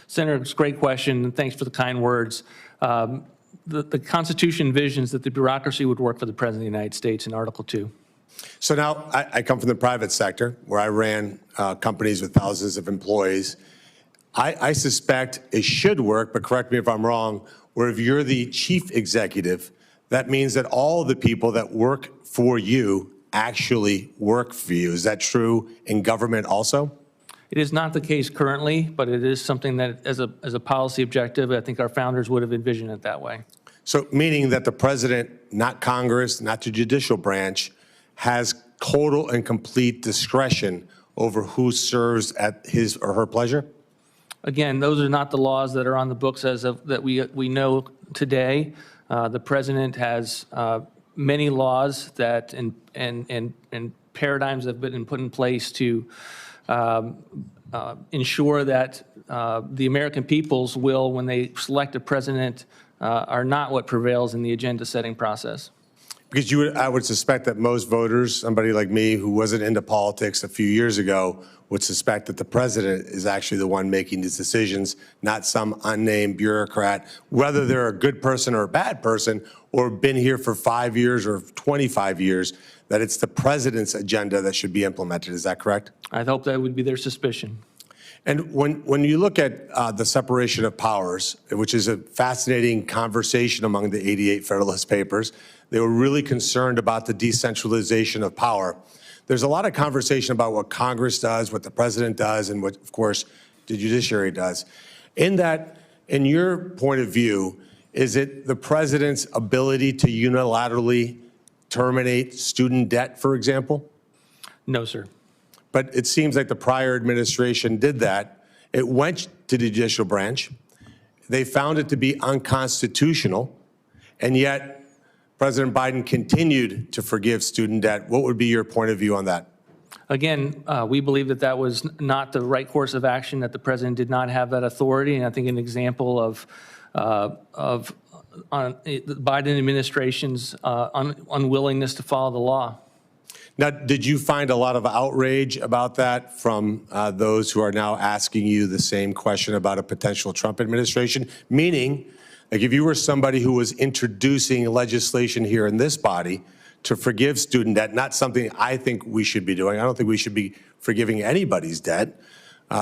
Senator, it's a great question, and thanks for the kind words. The Constitution envisions that the bureaucracy would work for the President of the United States in Article 2. So now I come from the private sector where I ran companies with thousands of employees. I suspect it should work, but correct me if I'm wrong, where if you're the chief executive, that means that all the people that work for you actually work for you. Is that true in government also? It is not the case currently, but it is something that, as a policy objective, I think our founders would have envisioned it that way. So meaning that the president, not Congress, not the judicial branch, has total and complete discretion over who serves at his or her pleasure? Again, those are not the laws that are on the books as of that we know today. The president has many laws that and paradigms that have been put in place to ensure that the American people's will, when they select a president, are not what prevails in the agenda-setting process. Because I would suspect that most voters, somebody like me who wasn't into politics a few years ago, would suspect that the president is actually the one making these decisions, not some unnamed bureaucrat, whether they're a good person or a bad person, or been here for 5 years or 25 years, that it's the president's agenda that should be implemented. Is that correct? I hope that would be their suspicion. And when you look at the separation of powers, which is a fascinating conversation among the 88 Federalist Papers, they were really concerned about the decentralization of power. There's a lot of conversation about what Congress does, what the president does, and what, of course, the judiciary does. In your point of view, is it the president's ability to unilaterally terminate student debt, for example? No, sir. But it seems like the prior administration did that. It went to the judicial branch. They found it to be unconstitutional, and yet President Biden continued to forgive student debt. What would be your point of view on that? Again, we believe that that was not the right course of action, that the president did not have that authority, and I think an example of the Biden administration's unwillingness to follow the law. Now, did you find a lot of outrage about that from those who are now asking you the same question about a potential Trump administration? Meaning, like if you were somebody who was introducing legislation here in this body to forgive student debt, not something I think we should be doing. I don't think we should be forgiving anybody's debt.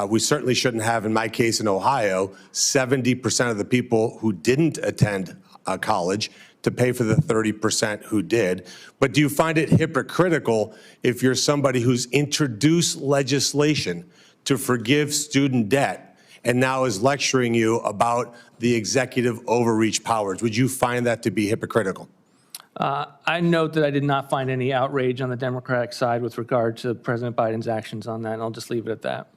We certainly shouldn't have, in my case in Ohio, 70% of the people who didn't attend college to pay for the 30% who did. But do you find it hypocritical if you're somebody who's introduced legislation to forgive student debt and now is lecturing you about the executive overreach powers? Would you find that to be hypocritical? I note that I did not find any outrage on the Democratic side with regard to President Biden's actions on that, and I'll just leave it at that.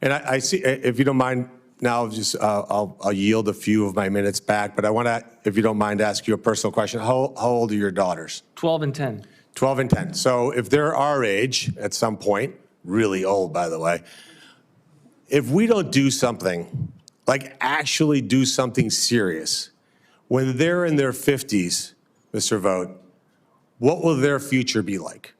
And I see, if you don't mind, now just I'll yield a few of my minutes back, but I want to, if you don't mind, ask you a personal question. How old are your daughters? 12 and 10. 12 and 10. So if they're our age at some point, really old, by the way, if we don't do something, like actually do something serious, when they're in their 50s, Mr. Vogt, what will their future be like?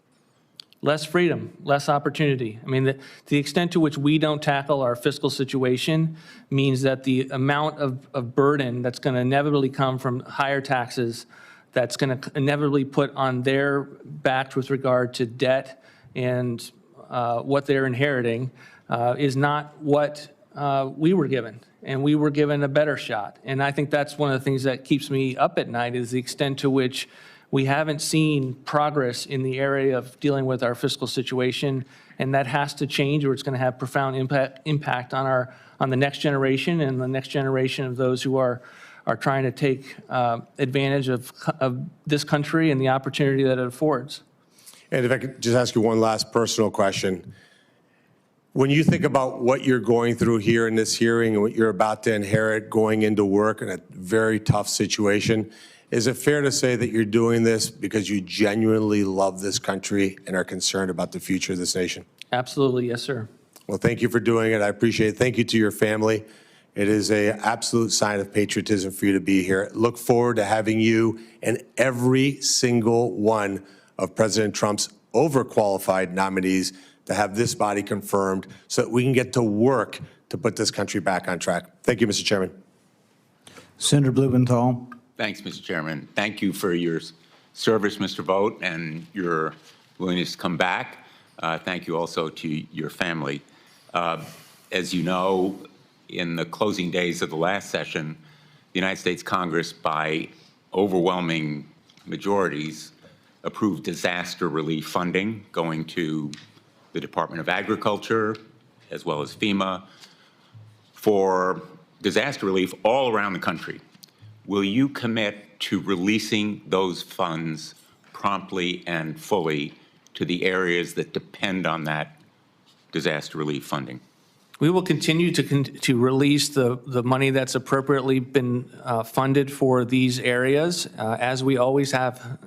Less freedom, less opportunity. I mean, the extent to which we don't tackle our fiscal situation means that the amount of burden that's going to inevitably come from higher taxes, that's going to inevitably put on their backs with regard to debt and what they're inheriting is not what we were given. And we were given a better shot. And I think that's one of the things that keeps me up at night is the extent to which we haven't seen progress in the area of dealing with our fiscal situation, and that has to change, or it's going to have profound impact on the next generation and the next generation of those who are trying to take advantage of this country and the opportunity that it affords. And if I could just ask you one last personal question. When you think about what you're going through here in this hearing and what you're about to inherit going into work in a very tough situation, is it fair to say that you're doing this because you genuinely love this country and are concerned about the future of this nation? Absolutely, yes, sir. Well, thank you for doing it. I appreciate it. Thank you to your family. It is an absolute sign of patriotism for you to be here. Look forward to having you and every single one of President Trump's overqualified nominees to have this body confirmed so that we can get to work to put this country back on track. Thank you, Mr. Chairman. Senator Blumenthal. Thanks, Mr. Chairman. Thank you for your service, Mr. Vogt, and your willingness to come back. Thank you also to your family. As you know, in the closing days of the last session, the United States Congress, by overwhelming majorities, approved disaster relief funding going to the Department of Agriculture, as well as FEMA, for disaster relief all around the country. Will you commit to releasing those funds promptly and fully to the areas that depend on that disaster relief funding? We will continue to release the money that's appropriately been funded for these areas, as we always have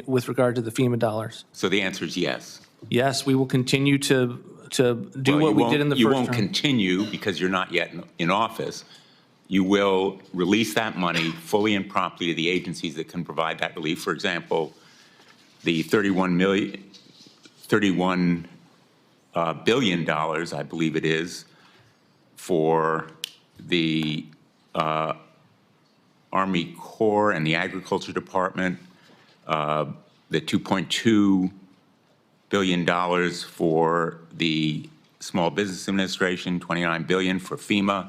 with regard to the FEMA dollars. So the answer is yes. Yes, we will continue to do what we did in the first You term. won't continue because you're not yet in office. You will release that money fully and promptly to the agencies that can provide that relief. For example, the $31 billion, I believe it is, for the Army Corps and the Agriculture Department, the $2.2 billion for the Small Business Administration, $29 billion for FEMA.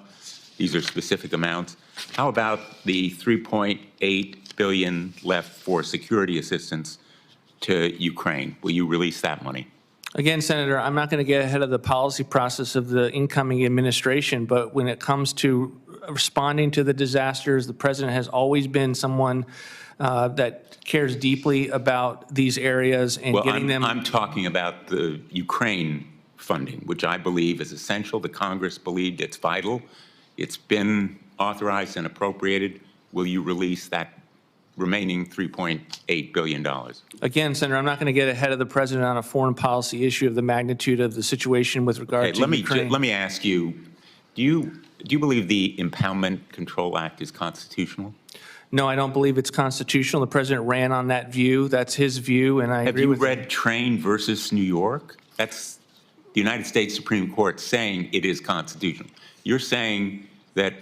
These are specific amounts. How about the $3.8 billion left for security assistance to Ukraine? Will you release that money? Again, Senator, I'm not going to get ahead of the policy process of the incoming administration, but when it comes to responding to the disasters, the president has always been someone that cares deeply about these areas and getting them. I'm talking about the Ukraine funding, which I believe is essential. The Congress believed it's vital. It's been authorized and appropriated. Will you release that remaining $3.8 billion? Again, Senator, I'm not going to get ahead of the president on a foreign policy issue of the magnitude of the situation with regard to Ukraine. Let me ask you, do you believe the Impoundment Control Act is constitutional? No, I don't believe it's constitutional. The president ran on that view. That's his view, and I agree with him. Have you read Train versus New York? That's the United States Supreme Court saying it is constitutional. You're saying that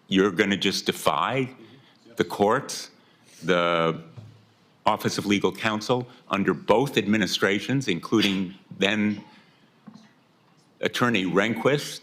you're going to just defy the courts, the Office of Legal Counsel, under both administrations, including then Attorney Rehnquist,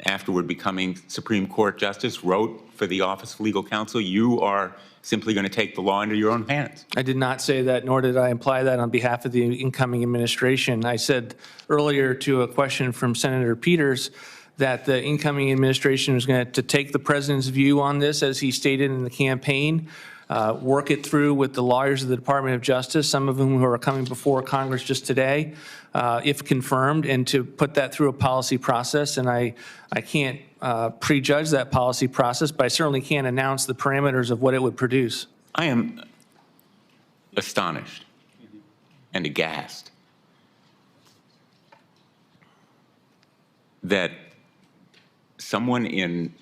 afterward becoming Supreme Court Justice, wrote for the Office of Legal Counsel. You are simply going to take the law into your own hands. I did not say that, nor did I imply that on behalf of the incoming administration. I said earlier to a question from Senator Peters that the incoming administration was going to take the president's view on this, as he stated in the campaign, work it through with the lawyers of the Department of Justice, some of whom are coming before Congress just today, if confirmed, and to put that through a policy process. And I can't prejudge that policy process, but I certainly can't announce the parameters of what it would produce. I am astonished and aghast that someone in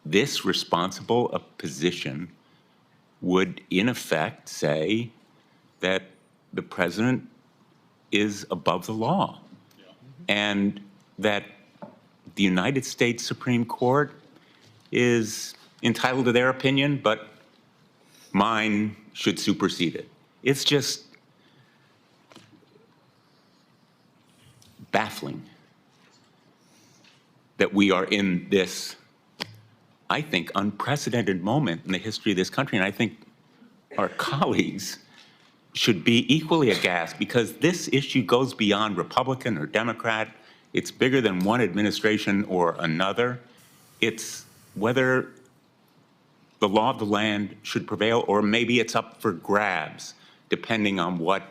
this responsible a position would, in effect, say that the president is above the law, and that the United States Supreme Court is entitled to their opinion, but mine should supersede it. It's just baffling that we are in this, I think, unprecedented moment in the history of this country. And I think our colleagues should be equally aghast, because this issue goes beyond Republican or Democrat. It's bigger than one administration or another. It's whether the law of the land should prevail, or maybe it's up for grabs, depending on what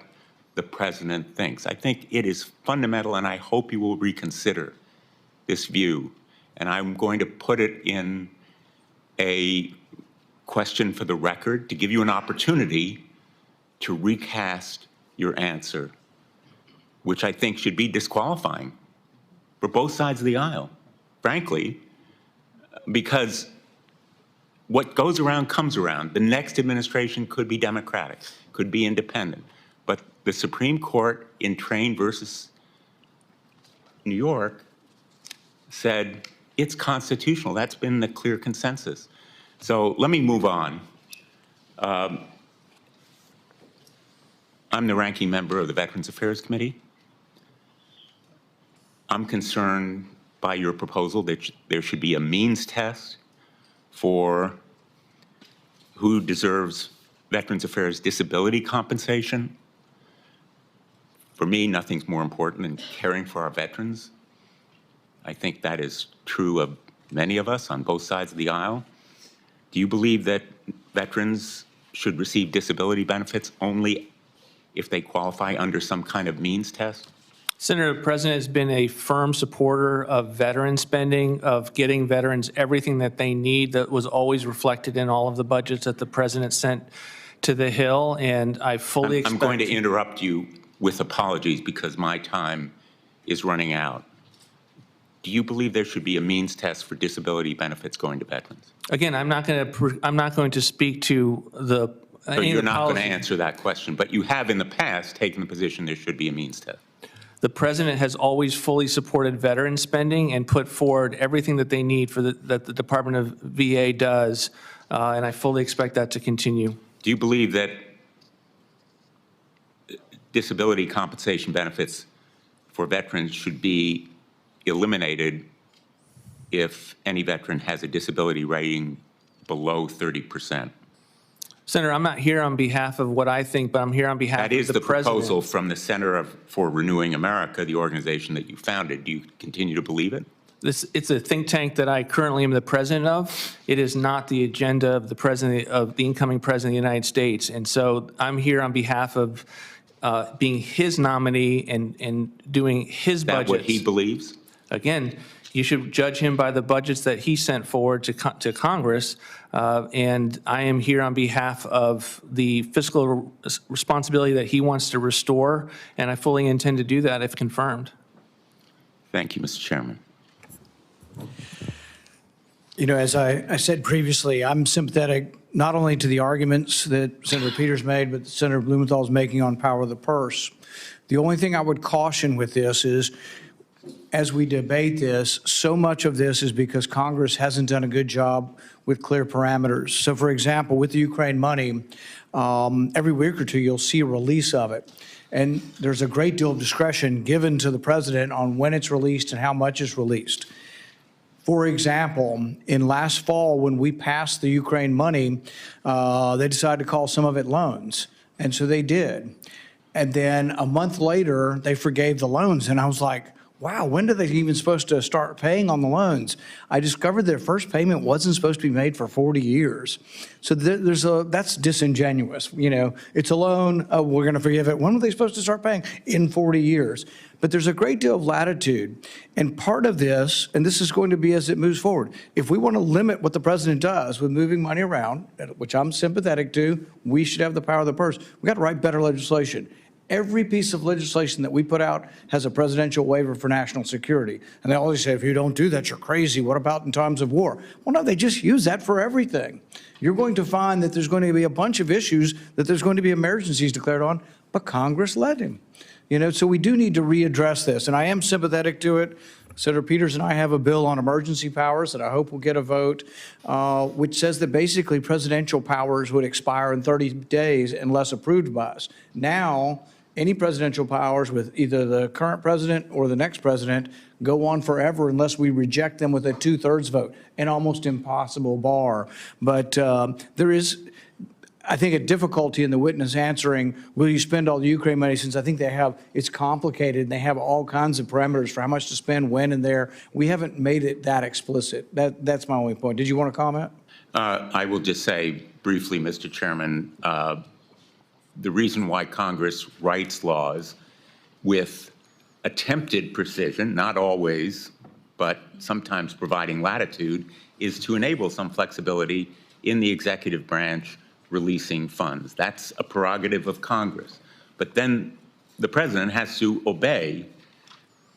the president thinks. I think it is fundamental, and I hope you will reconsider this view. And I'm going to put it in a question for the record to give you an opportunity to recast your answer, which I think should be disqualifying for both sides of the aisle, frankly, because what goes around comes around. The next administration could be Democratic, could be independent, but the Supreme Court in Train versus New York said it's constitutional. That's been the clear consensus. So let me move on. I'm the ranking member of the Veterans Affairs Committee. I'm concerned by your proposal that there should be a means test for who deserves Veterans Affairs disability compensation. For me, nothing's more important than caring for our veterans. I think that is true of many of us on both sides of the aisle. Do you believe that veterans should receive disability benefits only if they qualify under some kind of means test? Senator, the president has been a firm supporter of veteran spending, of getting veterans everything that they need. That was always reflected in all of the budgets that the president sent to the Hill, and I fully expect— I'm going to interrupt you with apologies because my time is running out. Do you believe there should be a means test for disability benefits going to veterans? Again, I'm not going to speak to the— So you're not going to answer that question, but you have in the past taken the position there should be a means test. The president has always fully supported veteran spending and put forward everything that they need for that the Department of VA does, and I fully expect that to continue. Do you believe that disability compensation benefits for veterans should be eliminated if any veteran has a disability rating below 30%? Senator, I'm not here on behalf of what I think, but I'm here on behalf of the president. That is the proposal from the Center for Renewing America, the organization that you founded. Do you continue to believe it? It's a think tank that I currently am the president of. It is not the agenda of the president, of the incoming president of the United States. And so I'm here on behalf of being his nominee and doing his budgets. Is that what he believes? Again, you should judge him by the budgets that he sent forward to Congress. And I am here on behalf of the fiscal responsibility that he wants to restore, and I fully intend to do that if confirmed. Thank you, Mr. Chairman. You know, as I said previously, I'm sympathetic not only to the arguments that Senator Peters made, but Senator Blumenthal is making on power of the purse. The only thing I would caution with this is, as we debate this, so much of this is because Congress hasn't done a good job with clear parameters. So, for example, with the Ukraine money, every week or two you'll see a release of it. And there's a great deal of discretion given to the president on when it's released and how much is released. For example, in last fall, when we passed the Ukraine money, they decided to call some of it loans. And so they did. And then a month later, they forgave the loans. And I was like, wow, when are they even supposed to start paying on the loans? I discovered their first payment wasn't supposed to be made for 40 years. So that's disingenuous. You know, it's a loan, oh, we're going to forgive it. When are they supposed to start paying? In 40 years. But there's a great deal of latitude. And part of this, and this is going to be as it moves forward, if we want to limit what the president does with moving money around, which I'm sympathetic to, we should have the power of the purse. We got to write better legislation. Every piece of legislation that we put out has a presidential waiver for national security. And they always say, if you don't do that, you're crazy. What about in times of war? Well, no, they just use that for everything. You're going to find that there's going to be a bunch of issues that there's going to be emergencies declared on, but Congress let him. So we do need to readdress this, and I am sympathetic to it. Senator Peters and I have a bill on emergency powers that I hope will get a vote, which says that basically presidential powers would expire in 30 days unless approved by us. Now, any presidential powers with either the current president or the next president go on forever unless we reject them with a 2/3 vote, an almost impossible bar. But there is, I think, a difficulty in the witness answering, will you spend all the Ukraine money, since I think it's complicated and they have all kinds of parameters for how much to spend, when, and there. We haven't made it that explicit. That's my only point. Did you want to comment? I will just say briefly, Mr. Chairman, the reason why Congress writes laws with attempted precision, not always, but sometimes providing latitude, is to enable some flexibility in the executive branch releasing funds. That's a prerogative of Congress. But then the president has to obey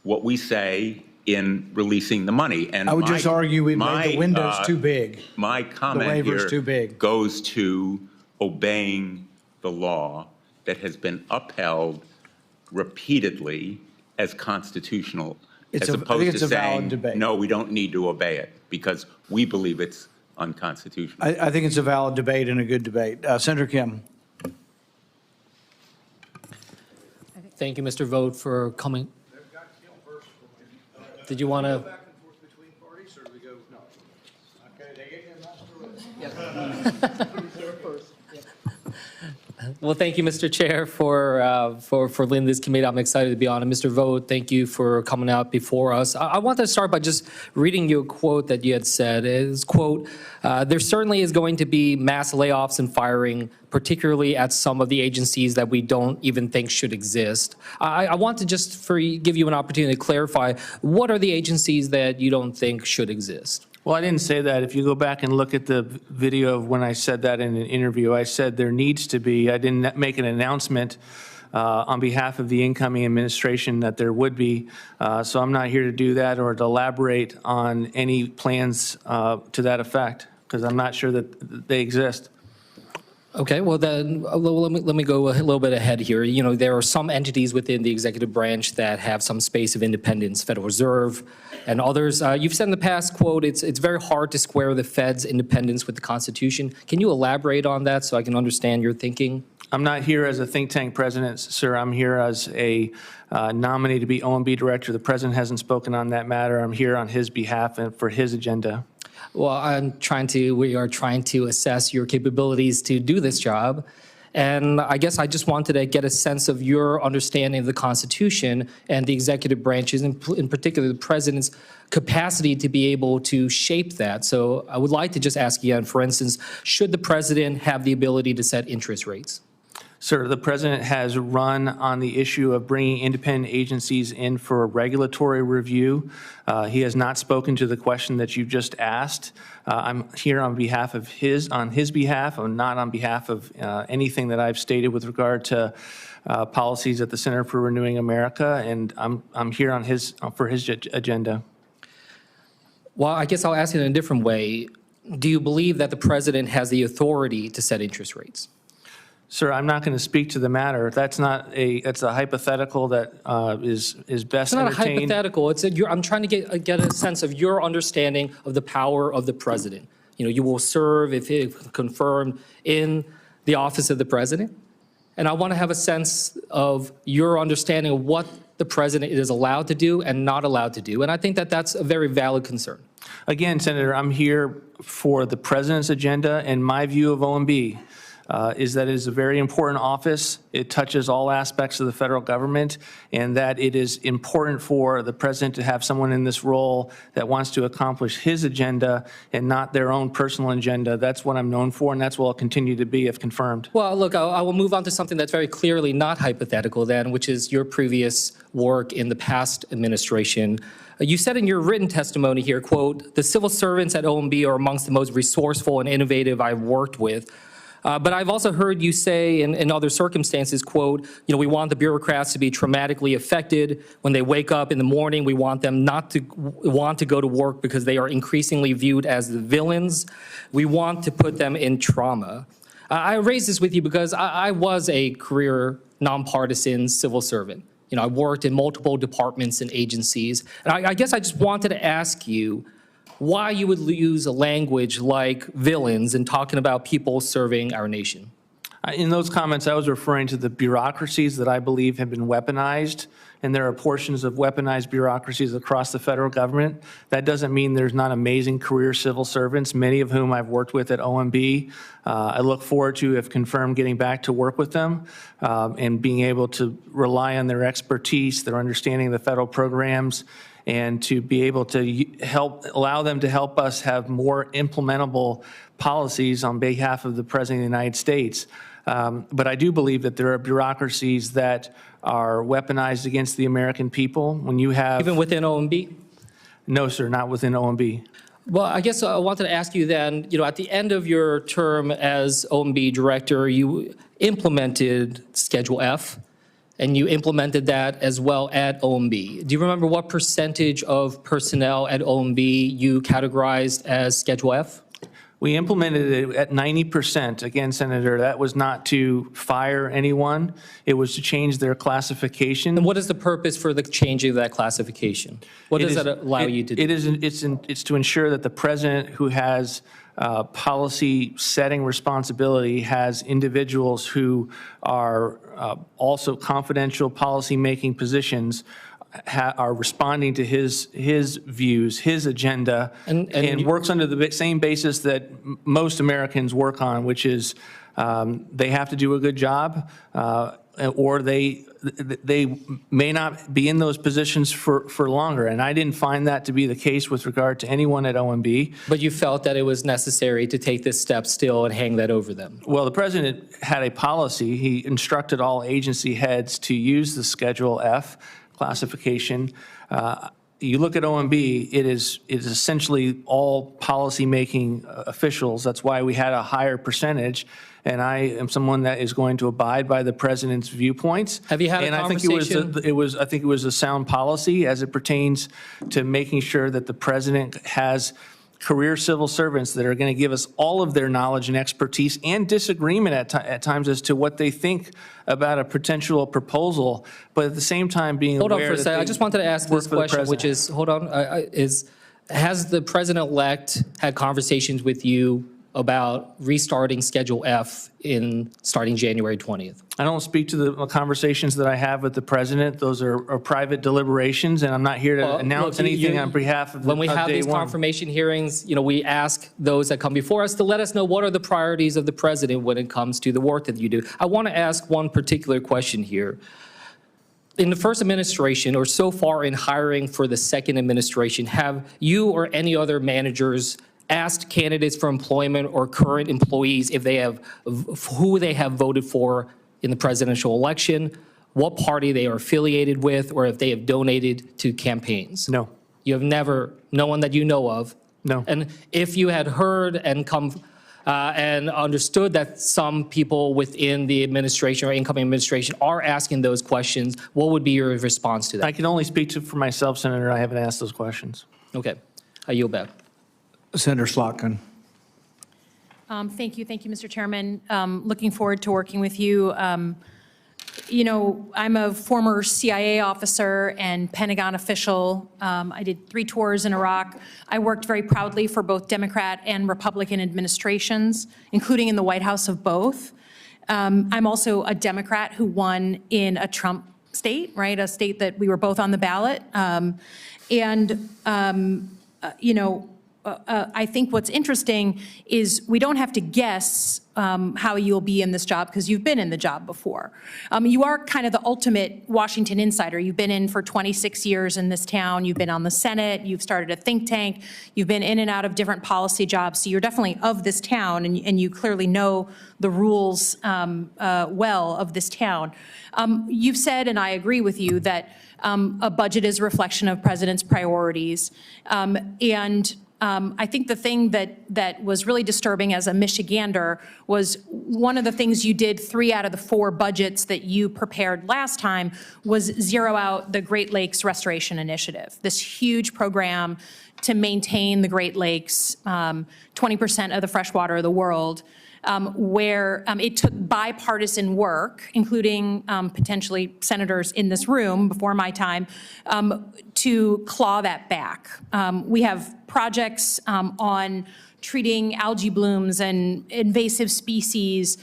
what we say in releasing the money. And I would just argue we made the windows too big. My comment The waiver's here too big. goes to obeying the law that has been upheld repeatedly as constitutional, as I opposed think it's to a valid saying, debate. no, we don't need to obey it because we believe it's unconstitutional. I think it's a valid debate and a good debate. Senator Kim. Thank you, Mr. Vought, for coming. Did you want to? Well, thank you, Mr. Chair, for leading this committee. I'm excited to be on it. Mr. Vought, thank you for coming out before us. I want to start by just reading you a quote that you had said. It's, quote, there certainly is going to be mass layoffs and firing, particularly at some of the agencies that we don't even think should exist. I want to just give you an opportunity to clarify, what are the agencies that you don't think should exist? Well, I didn't say that. If you go back and look at the video of when I said that in an interview, I said there needs to be, I didn't make an announcement on behalf of the incoming administration that there would be. So I'm not here to do that or to elaborate on any plans to that effect, because I'm not sure that they exist. Okay, well then, let me go a little bit ahead here. There are some entities within the executive branch that have some space of independence, Federal Reserve and others. You've said in the past, quote, it's very hard to square the Fed's independence with the Constitution. Can you elaborate on that so I can understand your thinking? I'm not here as a think tank president, sir. I'm here as a nominee to be OMB director. The president hasn't spoken on that matter. I'm here on his behalf and for his agenda. Well, we are trying to assess your capabilities to do this job. And I guess I just wanted to get a sense of your understanding of the Constitution and the executive branches, in particular the president's capacity to be able to shape that. So I would like to just ask again, for instance, should the president have the ability to set interest rates? Sir, the president has run on the issue of bringing independent agencies in for a regulatory review. He has not spoken to the question that you just asked. I'm here on his behalf. I'm not on behalf of anything that I've stated with regard to policies at the Center for Renewing America, and I'm here on for his agenda. Well, I guess I'll ask it in a different way. Do you believe that the president has the authority to set interest rates? Sir, I'm not going to speak to the matter. That's a hypothetical that is best entertained. It's not a hypothetical. I'm trying to get a sense of your understanding of the power of the president. You will serve, if confirmed, in the office of the president. And I want to have a sense of your understanding of what the president is allowed to do and not allowed to do. And I think that that's a very valid concern. Again, Senator, I'm here for the president's agenda, and my view of OMB is that it is a very important office. It touches all aspects of the federal government, and that it is important for the president to have someone in this role that wants to accomplish his agenda and not their own personal agenda. That's what I'm known for, and that's what I'll continue to be if confirmed. Well, look, I will move on to something that's very clearly not hypothetical then, which is your previous work in the past administration. You said in your written testimony here, quote, the civil servants at OMB are amongst the most resourceful and innovative I've worked with. But I've also heard you say in other circumstances, quote, we want the bureaucrats to be traumatically affected. When they wake up in the morning, we want them not to want to go to work because they are increasingly viewed as the villains. We want to put them in trauma. I raise this with you because I was a career nonpartisan civil servant. I worked in multiple departments and agencies. And I guess I just wanted to ask you why you would use a language like villains in talking about people serving our nation. In those comments, I was referring to the bureaucracies that I believe have been weaponized, and there are portions of weaponized bureaucracies across the federal government. That doesn't mean there's not amazing career civil servants, many of whom I've worked with at OMB. I look forward to, if confirmed, getting back to work with them and being able to rely on their expertise, their understanding of the federal programs, and to be able to allow them to help us have more implementable policies on behalf of the President of the United States. But I do believe that there are bureaucracies that are weaponized against the American people. When you have... Even within OMB? No, sir, not within OMB. Well, I guess I wanted to ask you then, at the end of your term as OMB director, you implemented Schedule F, and you implemented that as well at OMB. Do you remember what percentage of personnel at OMB you categorized as Schedule F? We implemented it at 90%. Again, Senator, that was not to fire anyone. It was to change their classification. And what is the purpose for the changing of that classification? What does that allow you to do? It's to ensure that the president, who has policy setting responsibility, has individuals who are also confidential policy-making positions, are responding to his views, his agenda, and works under the same basis that most Americans work on, which is they have to do a good job, or they may not be in those positions for longer. And I didn't find that to be the case with regard to anyone at OMB. But you felt that it was necessary to take this step still and hang that over them? Well, the president had a policy. He instructed all agency heads to use the Schedule F classification. You look at OMB, it is essentially all policy-making officials. That's why we had a higher percentage. And I am someone that is going to abide by the president's viewpoints. Have you had a conversation? I think it was a sound policy as it pertains to making sure that the president has career civil servants that are going to give us all of their knowledge and expertise and disagreement at times as to what they think about a potential proposal, but at the same time being aware that... Hold on for a second. I just wanted to ask this question, which is, has the president-elect had conversations with you about restarting Schedule F starting January 20th? I don't speak to the conversations that I have with the president. Those are private deliberations, and I'm not here to announce anything on behalf of When we have these confirmation hearings, we ask those that come before us to let us know what are the priorities of the president when it comes to the work that you do. I want to ask one particular question here. In the first administration, or so far in hiring for the second administration, have you or any other managers asked candidates for employment or current employees if they have who they have voted for in the presidential election, what party they are affiliated with, or if they have donated to campaigns? No. You have never, no one that you know of? No. And if you had heard and come and understood that some people within the administration or incoming administration are asking those questions, what would be your response to that? I can only speak for myself, Senator. I haven't asked those questions. Okay. I yield back. Senator Slotkin. Thank you, Mr. Chairman. Looking forward to working with you. I'm a former CIA officer and Pentagon official. I did 3 tours in Iraq. I worked very proudly for both Democrat and Republican administrations, including in the White House of both. I'm also a Democrat who won in a Trump state, right? A state that we were both on the ballot. I think what's interesting is we don't have to guess how you'll be in this job because you've been in the job before. You are kind of the ultimate Washington insider. You've been in for 26 years in this town. You've been on the Senate. You've started a think tank. You've been in and out of different policy jobs. So you're definitely of this town, and you clearly know the rules well of this town. You've said, and I agree with you, that a budget is a reflection of president's priorities. I think the thing that was really disturbing as a Michigander was one of the things you did 3 out of the 4 budgets that you prepared last time was zero out the Great Lakes Restoration Initiative, this huge program to maintain the Great Lakes, 20% of the freshwater of the world, where it took bipartisan work, including potentially senators in this room before my time, to claw that back. We have projects on treating algae blooms and invasive species,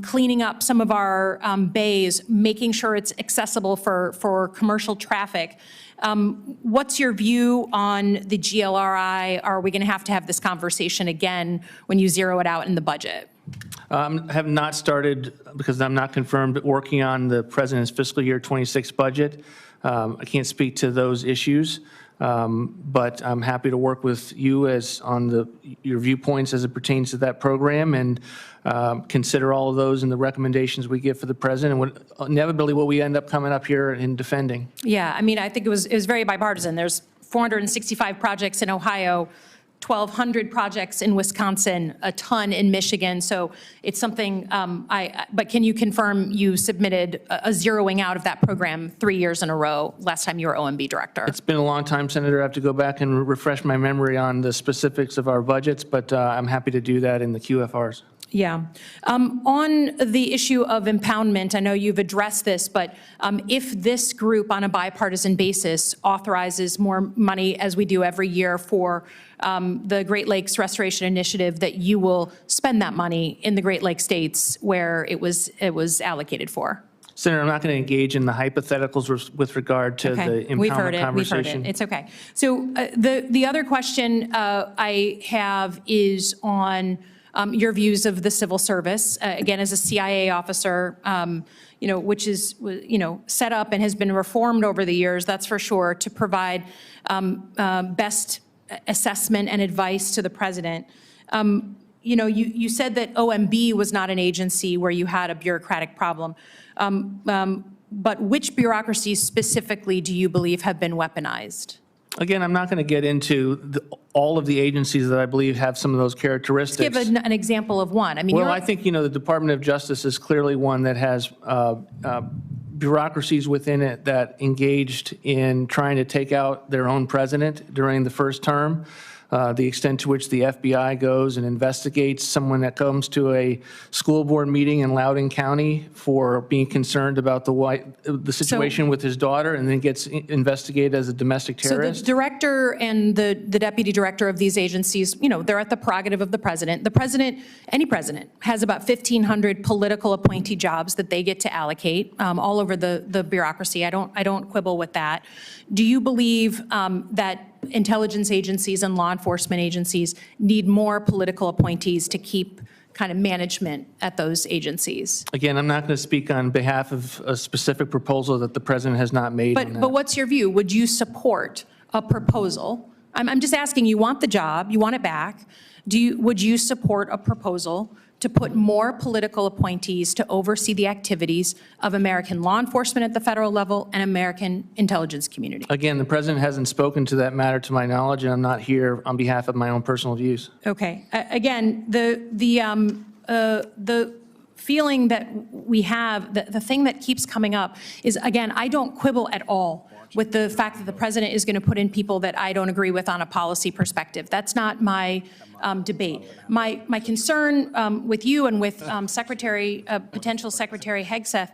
cleaning up some of our bays, making sure it's accessible for commercial traffic. What's your view on the GLRI? Are we going to have this conversation again when you zero it out in the budget? Have not started, because I'm not confirmed, working on the president's fiscal year 26 budget. I can't speak to those issues, but I'm happy to work with you on your viewpoints as it pertains to that program, and consider all of those and the recommendations we give for the president, and inevitably what we end up coming up here and defending. Yeah, I mean, I think it was very bipartisan. There's 465 projects in Ohio, 1,200 projects in Wisconsin, a ton in Michigan. So it's something, but can you confirm you submitted a zeroing out of that program 3 years in a row, last time you were OMB director? It's been a long time, Senator. I have to go back and refresh my memory on the specifics of our budgets, but I'm happy to do that in the QFRs. Yeah. On the issue of impoundment, I know you've addressed this, but if this group on a bipartisan basis authorizes more money, as we do every year for the Great Lakes Restoration Initiative, that you will spend that money in the Great Lakes states where it was allocated for? Senator, I'm not going to engage in the hypotheticals with regard to the impoundment conversation. We've heard it. It's okay. So the other question I have is on your views of the civil service, again, as a CIA officer, which is, set up and has been reformed over the years, that's for sure, to provide best assessment and advice to the president. You said that OMB was not an agency where you had a bureaucratic problem, but which bureaucracies specifically do you believe have been weaponized? Again, I'm not going to get into all of the agencies that I believe have some of those characteristics. Let's give an example of one. I mean, well, I think, the Department of Justice is clearly one that has bureaucracies within it that engaged in trying to take out their own president during the first term. The extent to which the FBI goes and investigates someone that comes to a school board meeting in Loudoun County for being concerned about the situation with his daughter, and then gets investigated as a domestic terrorist. So the director and the deputy director of these agencies, they're at the prerogative of the president. The president, any president, has about 1,500 political appointee jobs that they get to allocate all over the bureaucracy. I don't quibble with that. Do you believe that intelligence agencies and law enforcement agencies need more political appointees to keep kind of management at those agencies? Again, I'm not going to speak on behalf of a specific proposal that the president has not made on that. But what's your view? Would you support a proposal? I'm just asking, you want the job, you want it back. Would you support a proposal to put more political appointees to oversee the activities of American law enforcement at the federal level and American intelligence community? Again, the president hasn't spoken to that matter to my knowledge, and I'm not here on behalf of my own personal views. Okay. Again, the feeling that we have, the thing that keeps coming up is, again, I don't quibble at all with the fact that the president is going to put in people that I don't agree with on a policy perspective. That's not my debate. My concern with you and with potential Secretary Hegseth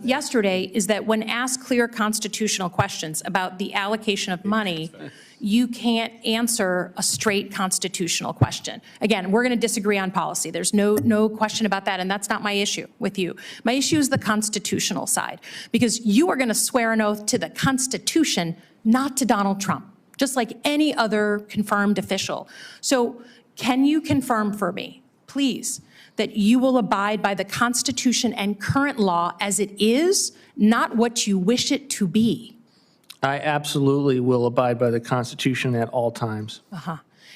yesterday is that when asked clear constitutional questions about the allocation of money, you can't answer a straight constitutional question. Again, we're going to disagree on policy. There's no question about that, and that's not my issue with you. My issue is the constitutional side, because you are going to swear an oath to the Constitution, not to Donald Trump, just like any other confirmed official. So can you confirm for me, please, that you will abide by the Constitution and current law as it is, not what you wish it to be? I absolutely will abide by the Constitution at all times.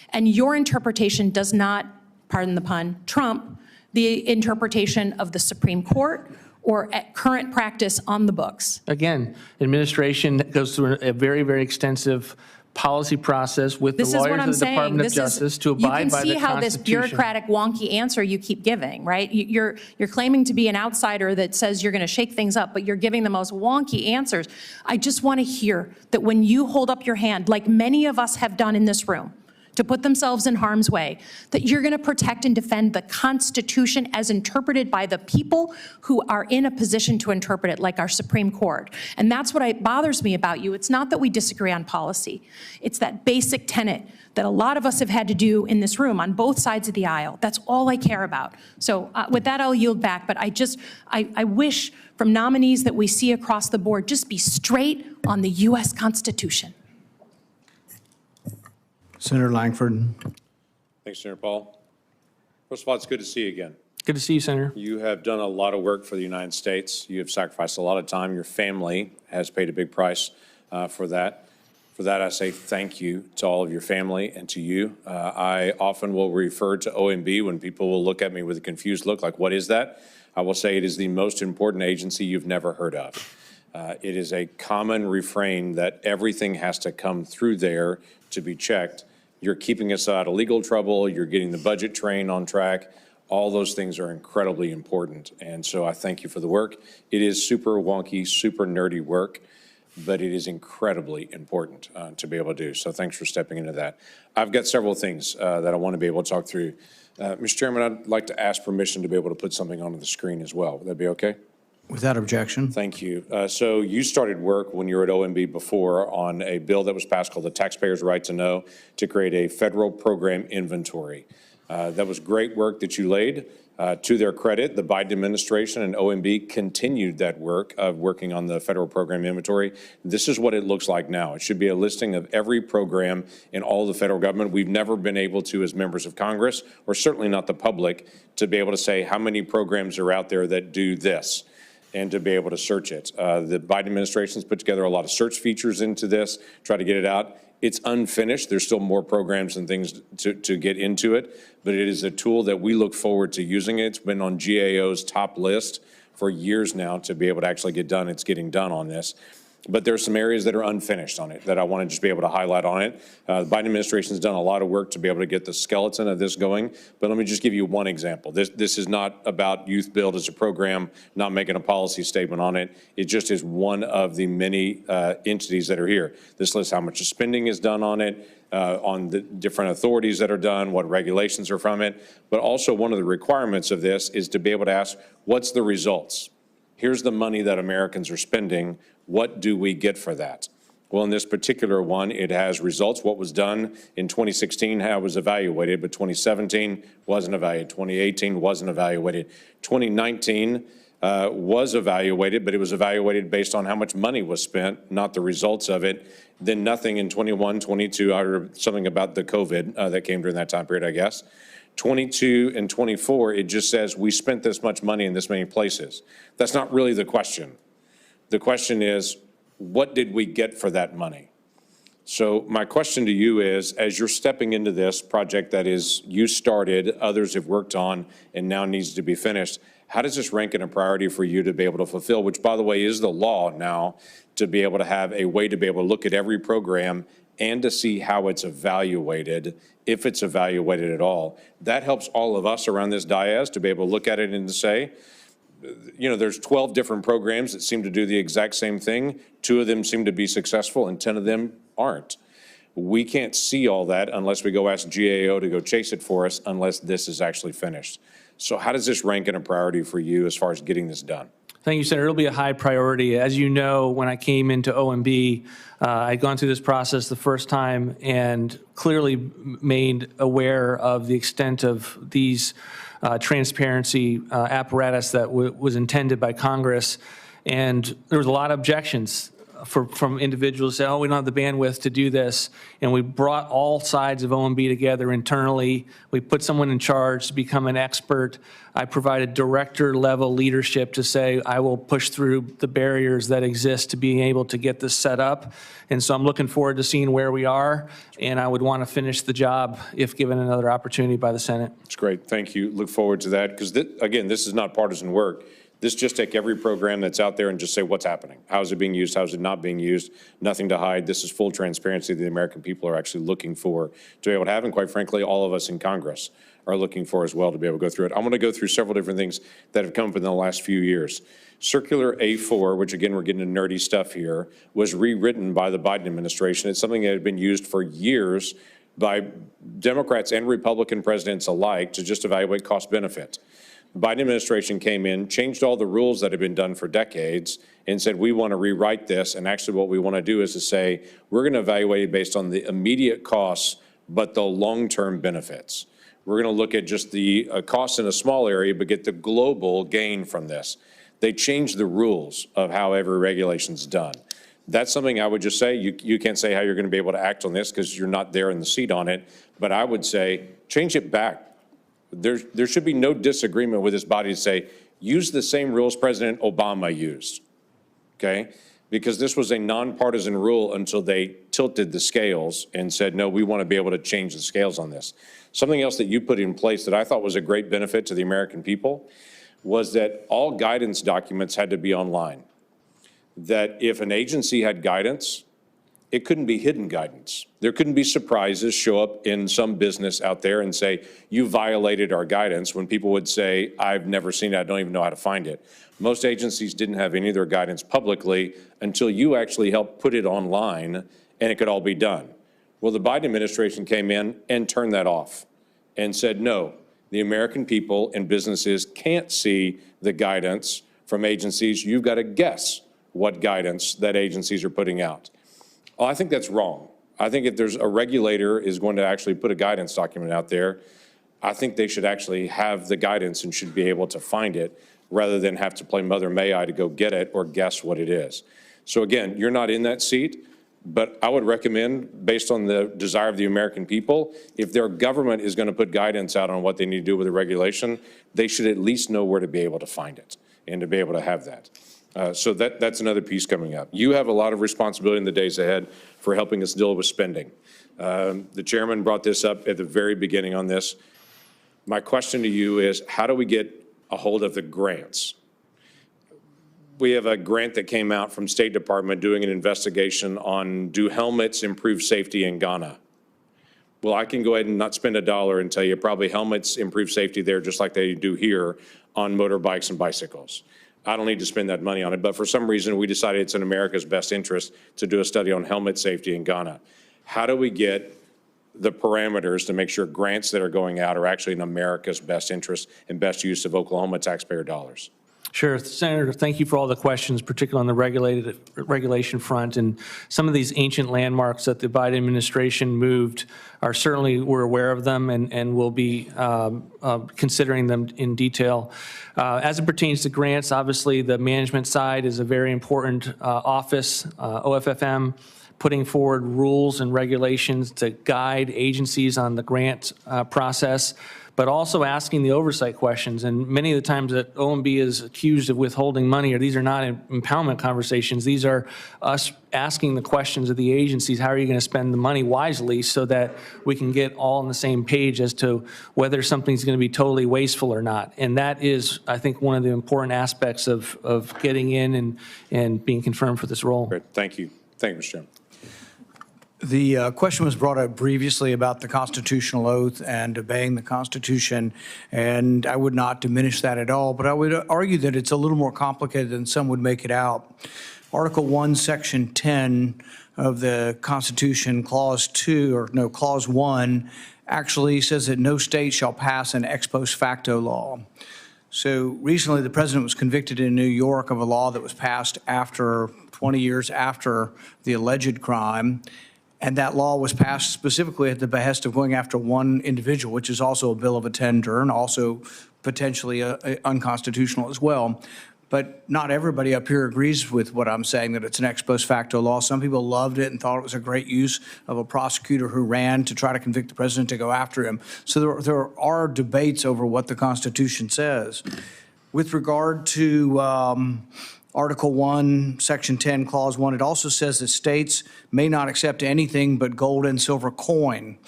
And your interpretation does not, pardon the pun, trump the interpretation of the Supreme Court or at current practice on the books? Again, administration goes through a very, very extensive policy process with the This is what lawyers I'm of the saying. Department of This is- Justice to abide by the You can see how this Constitution. bureaucratic, wonky answer you keep giving, right? You're claiming to be an outsider that says you're going to shake things up, but you're giving the most wonky answers. I just want to hear that when you hold up your hand, like many of us have done in this room, to put themselves in harm's way, that you're going to protect and defend the Constitution as interpreted by the people who are in a position to interpret it, like our Supreme Court. And that's what bothers me about you. It's not that we disagree on policy. It's that basic tenet that a lot of us have had to do in this room on both sides of the aisle. That's all I care about. So with that, I'll yield back. But I wish from nominees that we see across the board, just be straight on the U.S. Constitution. Senator Langford. Thanks, Senator Paul. First of all, it's good to see you again. Good to see you, Senator. You have done a lot of work for the United States. You have sacrificed a lot of time. Your family has paid a big price for that. For that, I say thank you to all of your family and to you. I often will refer to OMB when people will look at me with a confused look, like, what is that? I will say it is the most important agency you've never heard of. It is a common refrain that everything has to come through there to be checked. You're keeping us out of legal trouble. You're getting the budget train on track. All those things are incredibly important. And so I thank you for the work. It is super wonky, super nerdy work, but it is incredibly important to be able to do. So thanks for stepping into that. I've got several things that I want to be able to talk through. Mr. Chairman, I'd like to ask permission to be able to put something onto the screen as well. Would that be okay? Without objection. Thank you. So you started work when you were at OMB before on a bill that was passed called the Taxpayers' Right to Know to create a federal program inventory. That was great work that you laid. To their credit, the Biden administration and OMB continued that work of working on the federal program inventory. This is what it looks like now. It should be a listing of every program in all the federal government. We've never been able to, as members of Congress, or certainly not the public, to be able to say how many programs are out there that do this, and to be able to search it. The Biden administration's put together a lot of search features into this, try to get it out. It's unfinished. There's still more programs and things to get into it, but it is a tool that we look forward to using. It's been on GAO's top list for years now to be able to actually get done. It's getting done on this. But there's some areas that are unfinished on it that I want to just be able to highlight on it. The Biden administration has done a lot of work to be able to get the skeleton of this going. But let me just give you one example. This is not about Youth Build as a program, not making a policy statement on it. It just is one of the many entities that are here. This lists how much spending is done on it, on the different authorities that are done, what regulations are from it. But also one of the requirements of this is to be able to ask, what's the results? Here's the money that Americans are spending. What do we get for that? Well, in this particular one, it has results. What was done in 2016, how it was evaluated, but 2017 wasn't evaluated. 2018 wasn't evaluated. 2019 was evaluated, but it was evaluated based on how much money was spent, not the results of it. Then nothing in 21, 22. I heard something about the COVID that came during that time period, I guess. 22 and 24, it just says we spent this much money in this many places. That's not really the question. The question is, what did we get for that money? So my question to you is, as you're stepping into this project that is you started, others have worked on, and now needs to be finished, how does this rank in a priority for you to be able to fulfill, which, by the way, is the law now, to be able to have a way to be able to look at every program and to see how it's evaluated, if it's evaluated at all. That helps all of us around this dais to be able to look at it and to say, you know, there's 12 different programs that seem to do the exact same thing. 2 of them seem to be successful and 10 of them aren't. We can't see all that unless we go ask GAO to go chase it for us, unless this is actually finished. So how does this rank in a priority for you as far as getting this done? Thank you, Senator. It'll be a high priority. As you know, when I came into OMB, I'd gone through this process the first time and clearly made aware of the extent of these transparency apparatus that was intended by Congress. And there was a lot of objections from individuals who said, oh, we don't have the bandwidth to do this. And we brought all sides of OMB together internally. We put someone in charge to become an expert. I provided director-level leadership to say, I will push through the barriers that exist to being able to get this set up. And so I'm looking forward to seeing where we are, and I would want to finish the job if given another opportunity by the Senate. It's great. Thank you. Look forward to that, because, again, this is not partisan work. This just take every program that's out there and just say what's happening. How is it being used? How is it not being used? Nothing to hide. This is full transparency that the American people are actually looking for to be able to have, and quite frankly, all of us in Congress are looking for as well to be able to go through it. I'm going to go through several different things that have come up in the last few years. Circular A4, which again, we're getting into nerdy stuff here, was rewritten by the Biden administration. It's something that had been used for years by Democrats and Republican presidents alike to just evaluate cost benefit. The Biden administration came in, changed all the rules that had been done for decades, and said, we want to rewrite this. And actually what we want to do is to say, we're going to evaluate it based on the immediate costs, but the long-term benefits. We're going to look at just the costs in a small area, but get the global gain from this. They changed the rules of how every regulation's done. That's something I would just say, you can't say how you're going to be able to act on this because you're not there in the seat on it, but I would say, change it back. There should be no disagreement with this body to say, use the same rules President Obama used, okay? Because this was a nonpartisan rule until they tilted the scales and said, no, we want to be able to change the scales on this. Something else that you put in place that I thought was a great benefit to the American people was that all guidance documents had to be online. That if an agency had guidance, it couldn't be hidden guidance. There couldn't be surprises show up in some business out there and say, you violated our guidance, when people would say, I've never seen it, I don't even know how to find it. Most agencies didn't have any of their guidance publicly until you actually helped put it online and it could all be done. Well, the Biden administration came in and turned that off and said, no, the American people and businesses can't see the guidance from agencies. You've got to guess what guidance that agencies are putting out. Oh, I think that's wrong. I think if there's a regulator is going to actually put a guidance document out there, I think they should actually have the guidance and should be able to find it rather than have to play Mother May I to go get it or guess what it is. So again, you're not in that seat, but I would recommend, based on the desire of the American people, if their government is going to put guidance out on what they need to do with the regulation, they should at least know where to be able to find it and to be able to have that. So that's another piece coming up. You have a lot of responsibility in the days ahead for helping us deal with spending. The chairman brought this up at the very beginning on this. My question to you is, how do we get a hold of the grants? We have a grant that came out from State Department doing an investigation on, do helmets improve safety in Ghana? Well, I can go ahead and not spend $1 and tell you probably helmets improve safety there just like they do here on motorbikes and bicycles. I don't need to spend that money on it, but for some reason we decided it's in America's best interest to do a study on helmet safety in Ghana. How do we get the parameters to make sure grants that are going out are actually in America's best interest and best use of Oklahoma taxpayer dollars? Sure. Senator, thank you for all the questions, particularly on the regulation front. And some of these ancient landmarks that the Biden administration moved are certainly, we're aware of them and will be considering them in detail. As it pertains to grants, obviously the management side is a very important office, OFFM, putting forward rules and regulations to guide agencies on the grant process, but also asking the oversight questions. And many of the times that OMB is accused of withholding money, or these are not impoundment conversations, these are us asking the questions of the agencies, how are you going to spend the money wisely so that we can get all on the same page as to whether something's going to be totally wasteful or not. And that is, I think, one of the important aspects of getting in and being confirmed for this role. Great, thank you. Thank you, Mr. Chairman. The question was brought up previously about the constitutional oath and obeying the Constitution, and I would not diminish that at all, but I would argue that it's a little more complicated than some would make it out. Article 1, Section 10 of the Constitution, Clause 1, actually says that no state shall pass an ex post facto law. So recently, the president was convicted in New York of a law that was passed after 20 years after the alleged crime. And that law was passed specifically at the behest of going after one individual, which is also a bill of attainder and also potentially unconstitutional as well. But not everybody up here agrees with what I'm saying, that it's an ex post facto law. Some people loved it and thought it was a great use of a prosecutor who ran to try to convict the president to go after him. So there are debates over what the Constitution says. With regard to Article 1, Section 10, Clause 1, it also says that states may not accept anything but gold and silver coin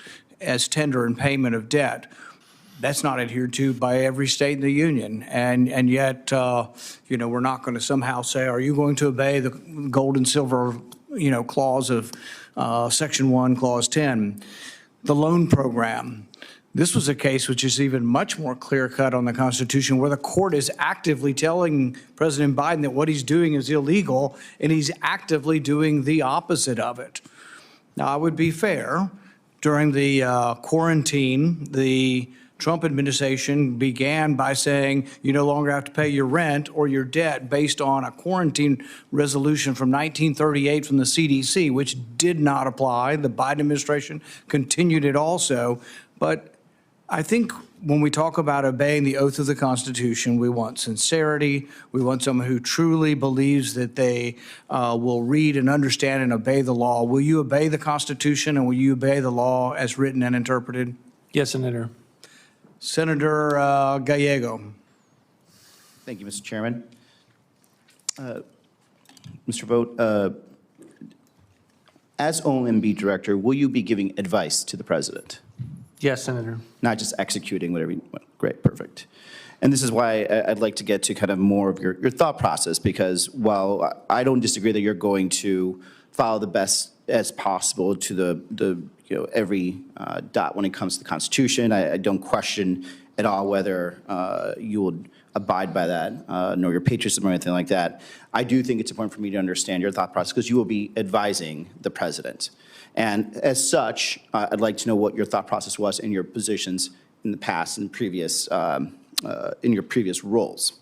as tender in payment of debt. That's not adhered to by every state in the union. And yet, we're not going to somehow say, are you going to obey the gold and silver, clause of Section 1, Clause 10? The loan program. This was a case which is even much more clear-cut on the Constitution, where the court is actively telling President Biden that what he's doing is illegal, and he's actively doing the opposite of it. Now, I would be fair. During the quarantine, the Trump administration began by saying you no longer have to pay your rent or your debt based on a quarantine resolution from 1938 from the CDC, which did not apply. The Biden administration continued it also. But I think when we talk about obeying the oath of the Constitution, we want sincerity. We want someone who truly believes that they will read and understand and obey the law. Will you obey the Constitution, and will you obey the law as written and interpreted? Yes, Senator. Senator Gallego. Thank you, Mr. Chairman. Mr. Vought, as OMB Director, will you be giving advice to the President? Yes, Senator. Not just executing whatever you want. Great, perfect. And this is why I'd like to get to kind of more of your thought process, because while I don't disagree that you're going to follow the best as possible to the every dot when it comes to the Constitution, I don't question at all whether you will abide by that, nor your patriotism or anything like that. I do think it's important for me to understand your thought process, because you will be advising the President. And as such, I'd like to know what your thought process was in your positions in the past and previous, in your previous roles.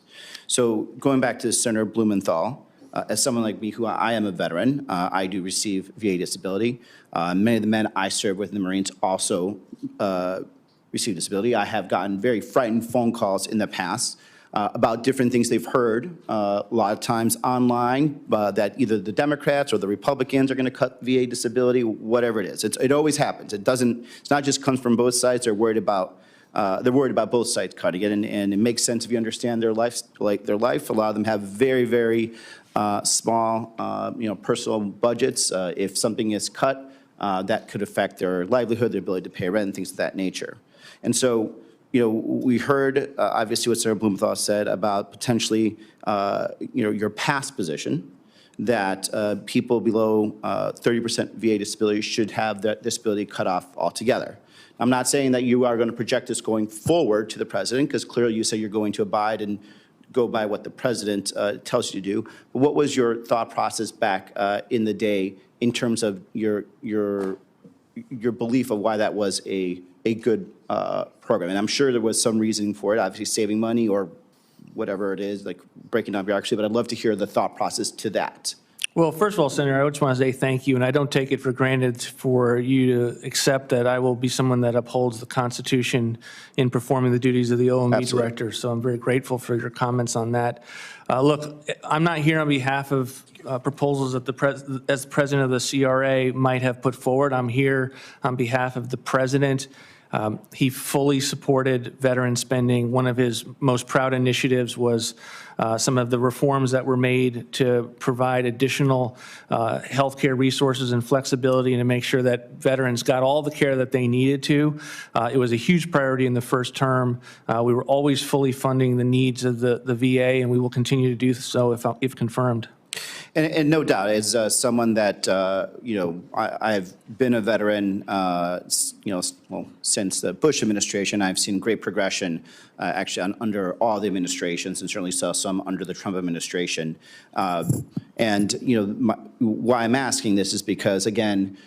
So going back to Senator Blumenthal, as someone like me, who I am a veteran, I do receive VA disability. Many of the men I serve with in the Marines also receive disability. I have gotten very frightened phone calls in the past about different things they've heard, a lot of times online, that either the Democrats or the Republicans are going to cut VA disability, whatever it is. It always happens. It's not just comes from both sides. They're worried about both sides cutting it, and it makes sense if you understand their life. A lot of them have very, very small, personal budgets. If something is cut, that could affect their livelihood, their ability to pay rent, and things of that nature. And so, we heard obviously what Senator Blumenthal said about potentially, your past position that people below 30% VA disability should have that disability cut off altogether. I'm not saying that you are going to project this going forward to the President, because clearly you say you're going to abide and go by what the President tells you to do. But what was your thought process back in the day in terms of your belief of why that was a good program? And I'm sure there was some reasoning for it, obviously saving money or whatever it is, like breaking down bureaucracy, but I'd love to hear the thought process to that. Well, first of all, Senator, I just want to say thank you, and I don't take it for granted for you to accept that I will be someone that upholds the Constitution in performing the duties of the OMB Absolutely. Director, so I'm very grateful for your comments on that. Look, I'm not here on behalf of proposals that as President of the CRA might have put forward. I'm here on behalf of the President. He fully supported veteran spending. One of his most proud initiatives was some of the reforms that were made to provide additional health care resources and flexibility, and to make sure that veterans got all the care that they needed to. It was a huge priority in the first term. We were always fully funding the needs of the VA, and we will continue to do so if confirmed. And no doubt, as someone that, I've been a veteran, since the Bush administration. I've seen great progression, actually, under all the administrations, and certainly saw some under the Trump administration. Why I'm asking this is because, again,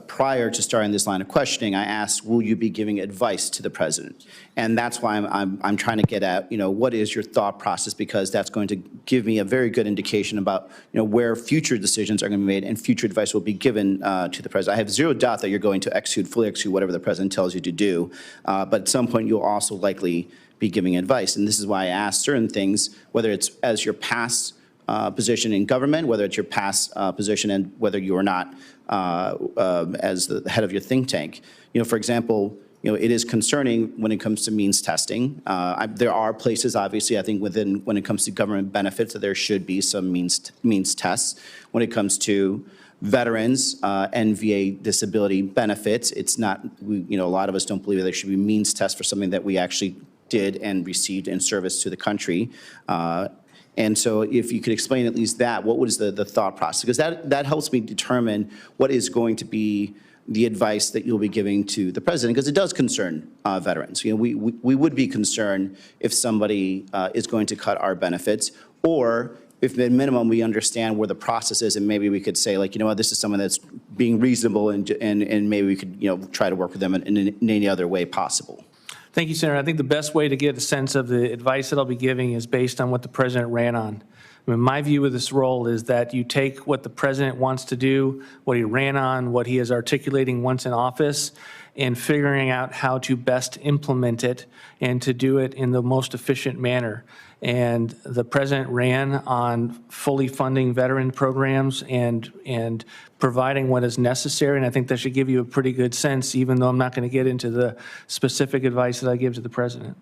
prior to starting this line of questioning, I asked, will you be giving advice to the President? And that's why I'm trying to get at, what is your thought process? Because that's going to give me a very good indication about, where future decisions are going to be made and future advice will be given to the President. I have zero doubt that you're going to fully execute whatever the President tells you to do. But at some point, you'll also likely be giving advice. And this is why I asked certain things, whether it's as your past position in government, whether it's your past position, and whether you are not as the head of your think tank. For example, it is concerning when it comes to means testing. There are places, obviously, I think when it comes to government benefits, that there should be some means tests. When it comes to veterans and VA disability benefits, it's not, a lot of us don't believe that there should be means tests for something that we actually did and received in service to the country. And so if you could explain at least that, what was the thought process? Because that helps me determine what is going to be the advice that you'll be giving to the president, because it does concern veterans. We would be concerned if somebody is going to cut our benefits, or if at minimum we understand where the process is, and maybe we could say, like, this is someone that's being reasonable, and maybe we could, try to work with them in any other way possible. Thank you, Senator. I think the best way to get a sense of the advice that I'll be giving is based on what the president ran on. My view of this role is that you take what the president wants to do, what he ran on, what he is articulating once in office, and figuring out how to best implement it and to do it in the most efficient manner. And the president ran on fully funding veteran programs and providing what is necessary. And I think that should give you a pretty good sense, even though I'm not going to get into the specific advice that I give to the president.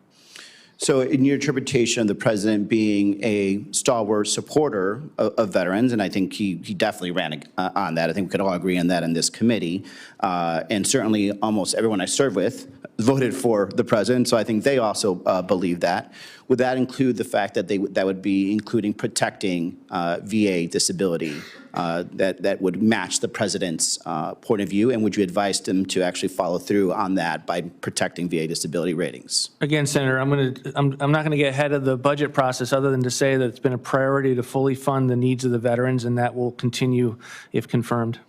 So in your interpretation of the president being a stalwart supporter of veterans, and I think he definitely ran on that. I think we could all agree on that in this committee. And certainly almost everyone I serve with voted for the president, so I think they also believe that. Would that include the fact that that would be including protecting VA disability that would match the president's point of view? And would you advise them to actually follow through on that by protecting VA disability ratings? Again, Senator, I'm not going to get ahead of the budget process other than to say that it's been a priority to fully fund the needs of the veterans, and that will continue if confirmed.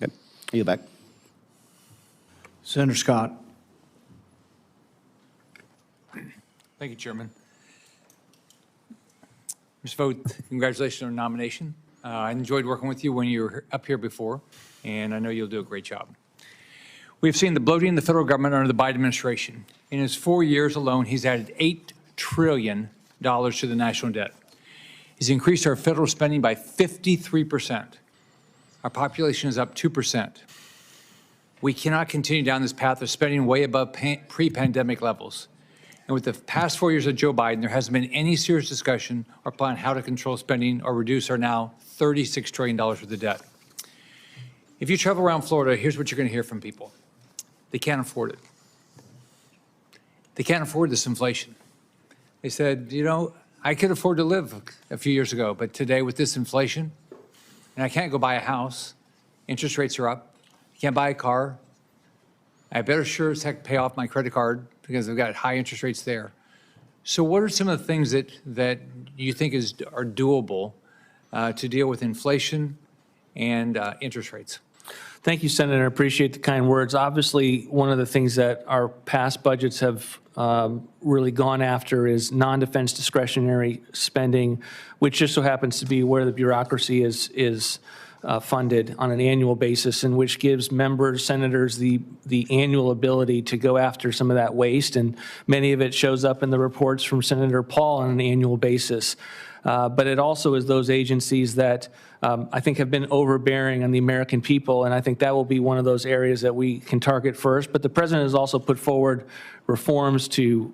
Okay. Are you back? Senator Scott. Thank you, Chairman. Ms. Vought, congratulations on the nomination. I enjoyed working with you when you were up here before, and I know you'll do a great job. We've seen the bloating in the federal government under the Biden administration. In his 4 years alone, he's added $8 trillion to the national debt. He's increased our federal spending by 53%. Our population is up 2%. We cannot continue down this path of spending way above pre-pandemic levels. And with the past 4 years of Joe Biden, there hasn't been any serious discussion or plan how to control spending or reduce our now $36 trillion worth of debt. If you travel around Florida, here's what you're going to hear from people. They can't afford it. They can't afford this inflation. They said, I could afford to live a few years ago, but today with this inflation, and I can't go buy a house, interest rates are up, I can't buy a car, I better sure as heck pay off my credit card because I've got high interest rates there. So what are some of the things that you think are doable to deal with inflation and interest rates? Thank you, Senator. I appreciate the kind words. Obviously, one of the things that our past budgets have really gone after is non-defense discretionary spending, which just so happens to be where the bureaucracy is funded on an annual basis, and which gives members, senators, the annual ability to go after some of that waste. And many of it shows up in the reports from Senator Paul on an annual basis. But it also is those agencies that I think have been overbearing on the American people, and I think that will be one of those areas that we can target first. But the president has also put forward reforms to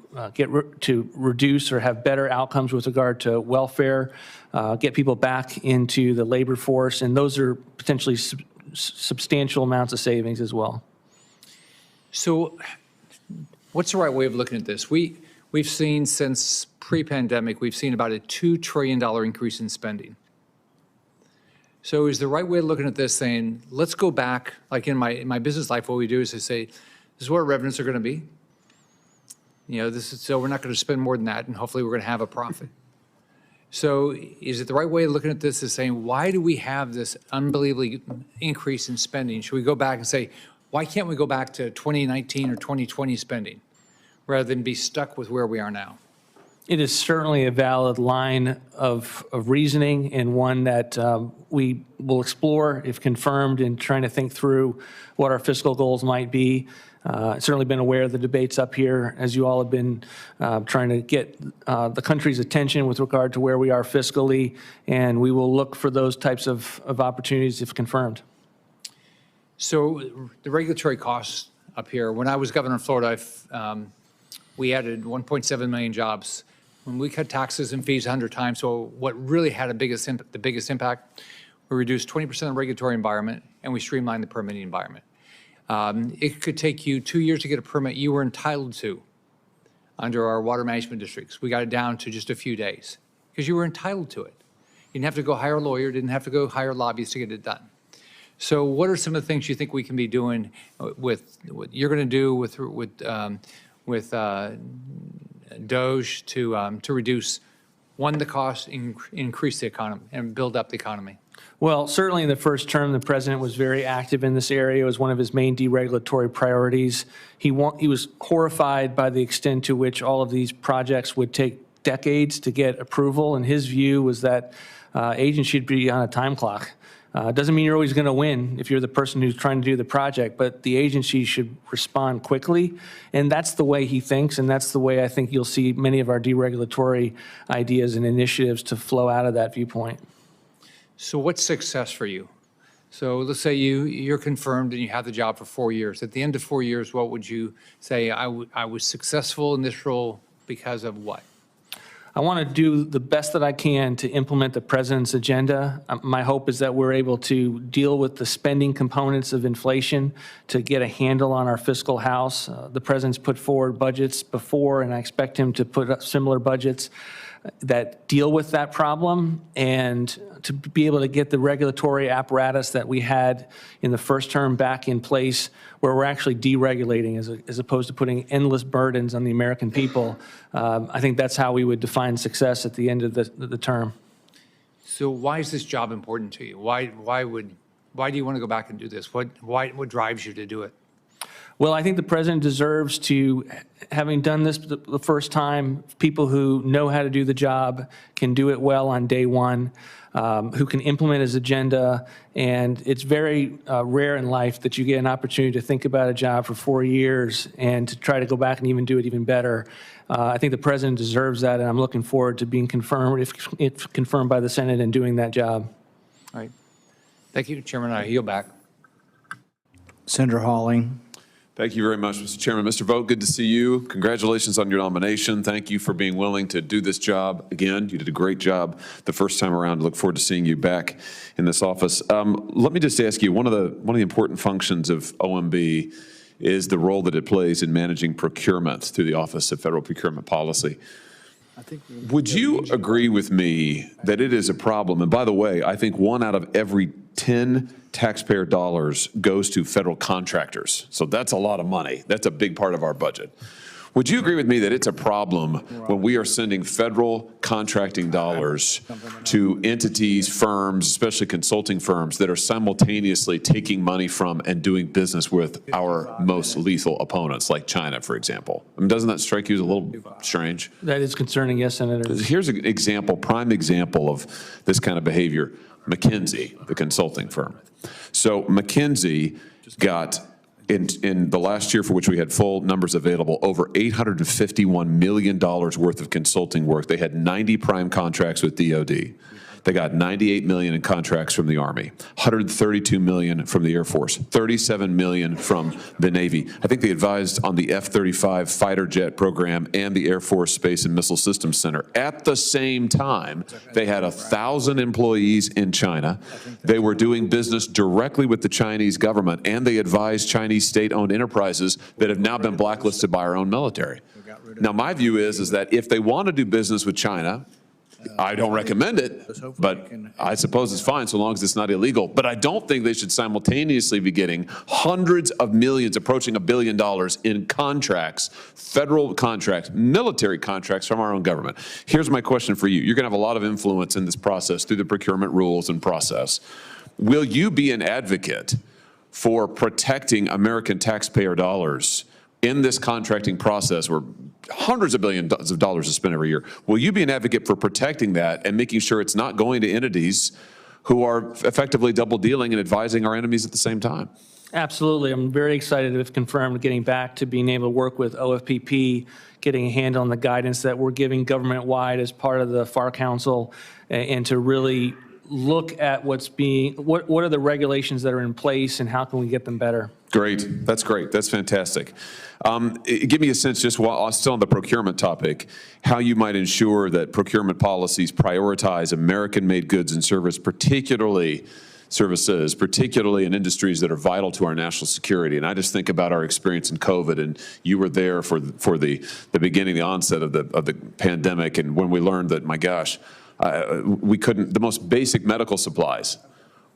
to reduce or have better outcomes with regard to welfare, get people back into the labor force, and those are potentially substantial amounts of savings as well. So what's the right way of looking at this? We've seen since pre-pandemic, we've seen about a $2 trillion increase in spending. So is the right way of looking at this saying, let's go back, like in my business life, what we do is to say, this is what our revenues are going to be. So we're not going to spend more than that, and hopefully we're going to have a profit. So is it the right way of looking at this is saying, why do we have this unbelievably increase in spending? Should we go back and say, why can't we go back to 2019 or 2020 spending rather than be stuck with where we are now? It is certainly a valid line of reasoning, and one that we will explore if confirmed in trying to think through what our fiscal goals might be. I've certainly been aware of the debates up here, as you all have been trying to get the country's attention with regard to where we are fiscally, and we will look for those types of opportunities if confirmed. So the regulatory costs up here. When I was governor of Florida, we added 1.7 million jobs. When we cut taxes and fees 100 times, so what really had the biggest impact, we reduced 20% of the regulatory environment, and we streamlined the permitting environment. It could take you 2 years to get a permit you were entitled to under our water management districts. We got it down to just a few days because you were entitled to it. You didn't have to go hire a lawyer, didn't have to go hire lobbyists to get it done. So what are some of the things you think we can be doing with what you're going to do with DOGE to reduce, one, the cost, increase the economy, and build up the economy? Well, certainly in the first term, the president was very active in this area. It was one of his main deregulatory priorities. He was horrified by the extent to which all of these projects would take decades to get approval, and his view was that agents should be on a time clock. It doesn't mean you're always going to win if you're the person who's trying to do the project, but the agency should respond quickly, and that's the way he thinks, and that's the way I think you'll see many of our deregulatory ideas and initiatives to flow out of that viewpoint. So what's success for you? So let's say you're confirmed and you have the job for 4 years. At the end of 4 years, what would you say, I was successful in this role because of what? I want to do the best that I can to implement the president's agenda. My hope is that we're able to deal with the spending components of inflation to get a handle on our fiscal house. The president's put forward budgets before, and I expect him to put up similar budgets that deal with that problem, and to be able to get the regulatory apparatus that we had in the first term back in place, where we're actually deregulating as opposed to putting endless burdens on the American people. I think that's how we would define success at the end of the term. So why is this job important to you? Why do you want to go back and do this? What drives you to do it? Well, I think the president deserves to, having done this the first time, people who know how to do the job, can do it well on day one, who can implement his agenda. And it's very rare in life that you get an opportunity to think about a job for 4 years and to try to go back and even do it even better. I think the president deserves that, and I'm looking forward to being confirmed, if confirmed by the Senate, and doing that job. All right. Thank you, Chairman. I yield back. Senator Hawley. Thank you very much, Mr. Chairman. Mr. Vought, good to see you. Congratulations on your nomination. Thank you for being willing to do this job again. You did a great job the first time around. I look forward to seeing you back in this office. Let me just ask you, one of the important functions of OMB is the role that it plays in managing procurement through the Office of Federal Procurement Policy. Would you agree with me that it is a problem? And by the way, I think 1 out of every 10 taxpayer dollars goes to federal contractors. So that's a lot of money. That's a big part of our budget. Would you agree with me that it's a problem when we are sending federal contracting dollars to entities, firms, especially consulting firms, that are simultaneously taking money from and doing business with our most lethal opponents, like China, for example? I mean, doesn't that strike you as a little strange? That is concerning, yes, Senator. Here's an example, prime example of this kind of behavior. McKinsey, the consulting firm. So McKinsey got, in the last year for which we had full numbers available, over $851 million worth of consulting work. They had 90 prime contracts with DOD. They got $98 million in contracts from the Army, $132 million from the Air Force, $37 million from the Navy. I think they advised on the F-35 fighter jet program and the Air Force Space and Missile Systems Center. At the same time, they had 1,000 employees in China. They were doing business directly with the Chinese government, and they advised Chinese state-owned enterprises that have now been blacklisted by our own military. Now, my view is that if they want to do business with China, I don't recommend it, but I suppose it's fine so long as it's not illegal. But I don't think they should simultaneously be getting hundreds of millions, approaching $1 billion in contracts, federal contracts, military contracts from our own government. Here's my question for you. You're going to have a lot of influence in this process through the procurement rules and process. Will you be an advocate for protecting American taxpayer dollars in this contracting process where hundreds of billions of dollars are spent every year? Will you be an advocate for protecting that and making sure it's not going to entities who are effectively double dealing and advising our enemies at the same time? Absolutely. I'm very excited, if confirmed, getting back to being able to work with OFPP, getting a handle on the guidance that we're giving government-wide as part of the FAR Council, and to really look at what are the regulations that are in place and how can we get them better. Great. That's great. That's fantastic. Give me a sense, just while still on the procurement topic, how you might ensure that procurement policies prioritize American-made goods and services, particularly in industries that are vital to our national security. And I just think about our experience in COVID, and you were there for the beginning, the onset of the pandemic, and when we learned that, my gosh, we couldn't, the most basic medical supplies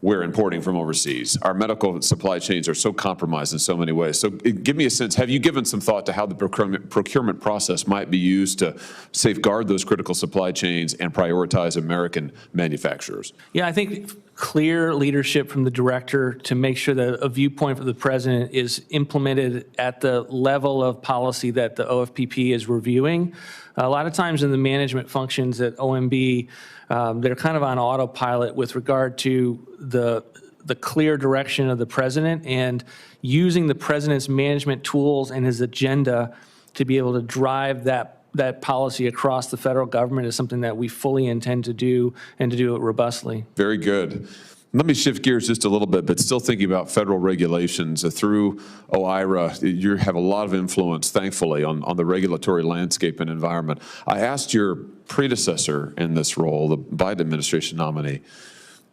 we're importing from overseas. Our medical supply chains are so compromised in so many ways. So give me a sense, have you given some thought to how the procurement process might be used to safeguard those critical supply chains and prioritize American manufacturers? Yeah, I think clear leadership from the director to make sure that a viewpoint from the president is implemented at the level of policy that the OFPP is reviewing. A lot of times in the management functions at OMB, they're kind of on autopilot with regard to the clear direction of the president, and using the president's management tools and his agenda to be able to drive that policy across the federal government is something that we fully intend to do, and to do it robustly. Very good. Let me shift gears just a little bit, but still thinking about federal regulations. Through OIRA, you have a lot of influence, thankfully, on the regulatory landscape and environment. I asked your predecessor in this role, the Biden administration nominee,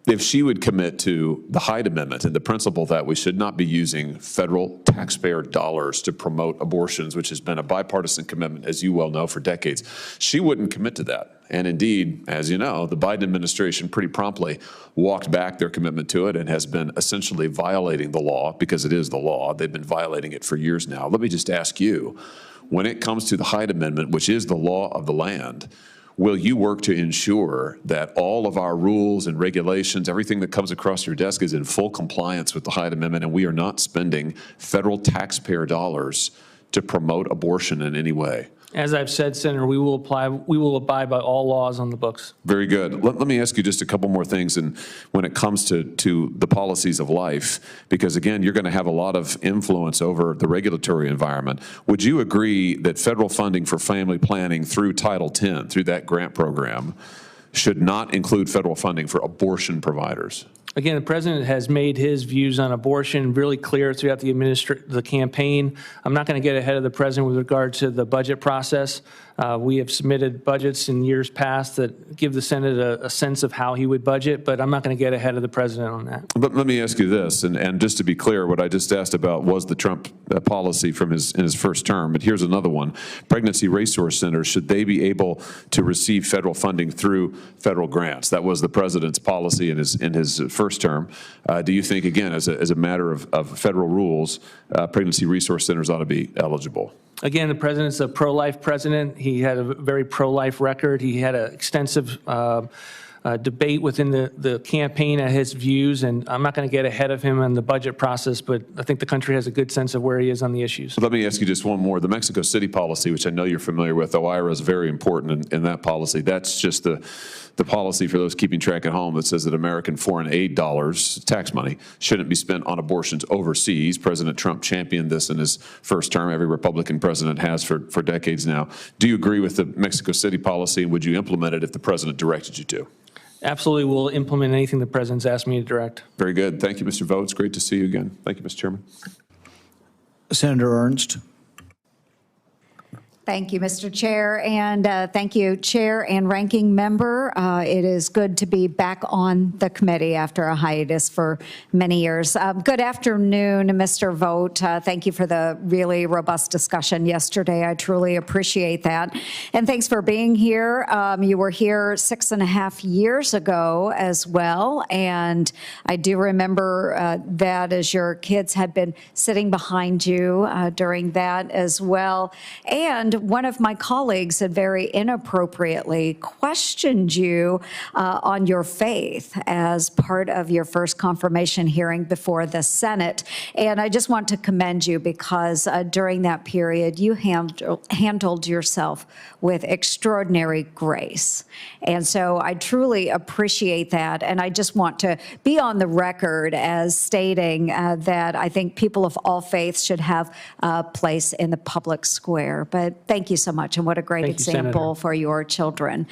if she would commit to the Hyde Amendment and the principle that we should not be using federal taxpayer dollars to promote abortions, which has been a bipartisan commitment, as you well know, for decades. She wouldn't commit to that. And indeed, as you know, the Biden administration pretty promptly walked back their commitment to it and has been essentially violating the law, because it is the law. They've been violating it for years now. Let me just ask you, when it comes to the Hyde Amendment, which is the law of the land, will you work to ensure that all of our rules and regulations, everything that comes across your desk, is in full compliance with the Hyde Amendment, and we are not spending federal taxpayer dollars to promote abortion in any way? As I've said, Senator, we will abide by all laws on the books. Very good. Let me ask you just a couple more things, and when it comes to the policies of life, because again, you're going to have a lot of influence over the regulatory environment. Would you agree that federal funding for family planning through Title X, through that grant program, should not include federal funding for abortion providers? Again, the president has made his views on abortion really clear throughout the campaign. I'm not going to get ahead of the president with regard to the budget process. We have submitted budgets in years past that give the Senate a sense of how he would budget, but I'm not going to get ahead of the president on that. But let me ask you this, and just to be clear, what I just asked about was the Trump policy from in his first term, but here's another one. Pregnancy resource centers, should they be able to receive federal funding through federal grants? That was the president's policy in his first term. Do you think, again, as a matter of federal rules, pregnancy resource centers ought to be eligible? Again, the president's a pro-life president. He had a very pro-life record. He had an extensive debate within the campaign at his views, and I'm not going to get ahead of him on the budget process, but I think the country has a good sense of where he is on the issues. Let me ask you just one more. The Mexico City policy, which I know you're familiar with, OIRA is very important in that policy. That's just the policy, for those keeping track at home, that says that American foreign aid dollars, tax money, shouldn't be spent on abortions overseas. President Trump championed this in his first term. Every Republican president has for decades now. Do you agree with the Mexico City policy, and would you implement it if the president directed you to? Absolutely, we'll implement anything the president's asked me to direct. Very good. Thank you, Mr. Vought. It's great to see you again. Thank you, Mr. Chairman. Senator Ernst. Thank you, Mr. Chair, and thank you, Chair and Ranking Member. It is good to be back on the committee after a hiatus for many years. Good afternoon, Mr. Vought. Thank you for the really robust discussion yesterday. I truly appreciate that. And thanks for being here. You were here 6.5 years ago as well, and I do remember that as your kids had been sitting behind you during that as well. And one of my colleagues had very inappropriately questioned you on your faith as part of your first confirmation hearing before the Senate. And I just want to commend you because during that period, you handled yourself with extraordinary grace. And so I truly appreciate that. And I just want to be on the record as stating that I think people of all faiths should have a place in the public square. But thank you so much, and what a great example for your children.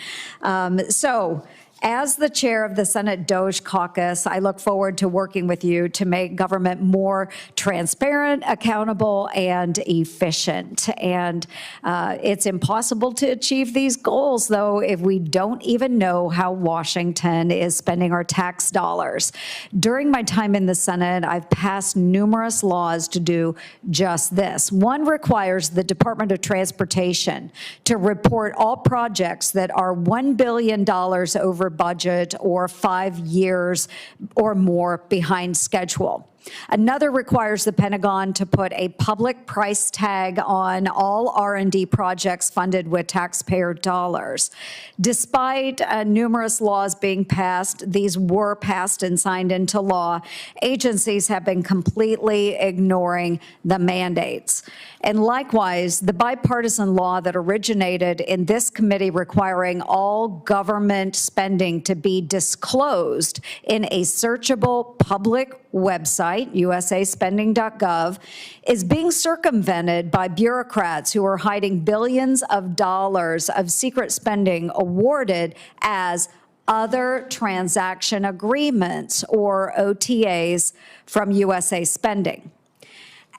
So As the chair of the Senate Doge Caucus, I look forward to working with you to make government more transparent, accountable, and efficient. And it's impossible to achieve these goals, though, if we don't even know how Washington is spending our tax dollars. During my time in the Senate, I've passed numerous laws to do just this. One requires the Department of Transportation to report all projects that are $1 billion over budget or 5 years or more behind schedule. Another requires the Pentagon to put a public price tag on all R&D projects funded with taxpayer dollars. Despite numerous laws being passed, these were passed and signed into law, agencies have been completely ignoring the mandates. And likewise, the bipartisan law that originated in this committee requiring all government spending to be disclosed in a searchable public website, usaspending.gov, is being circumvented by bureaucrats who are hiding billions of dollars of secret spending awarded as other transaction agreements, or OTAs, from USA Spending.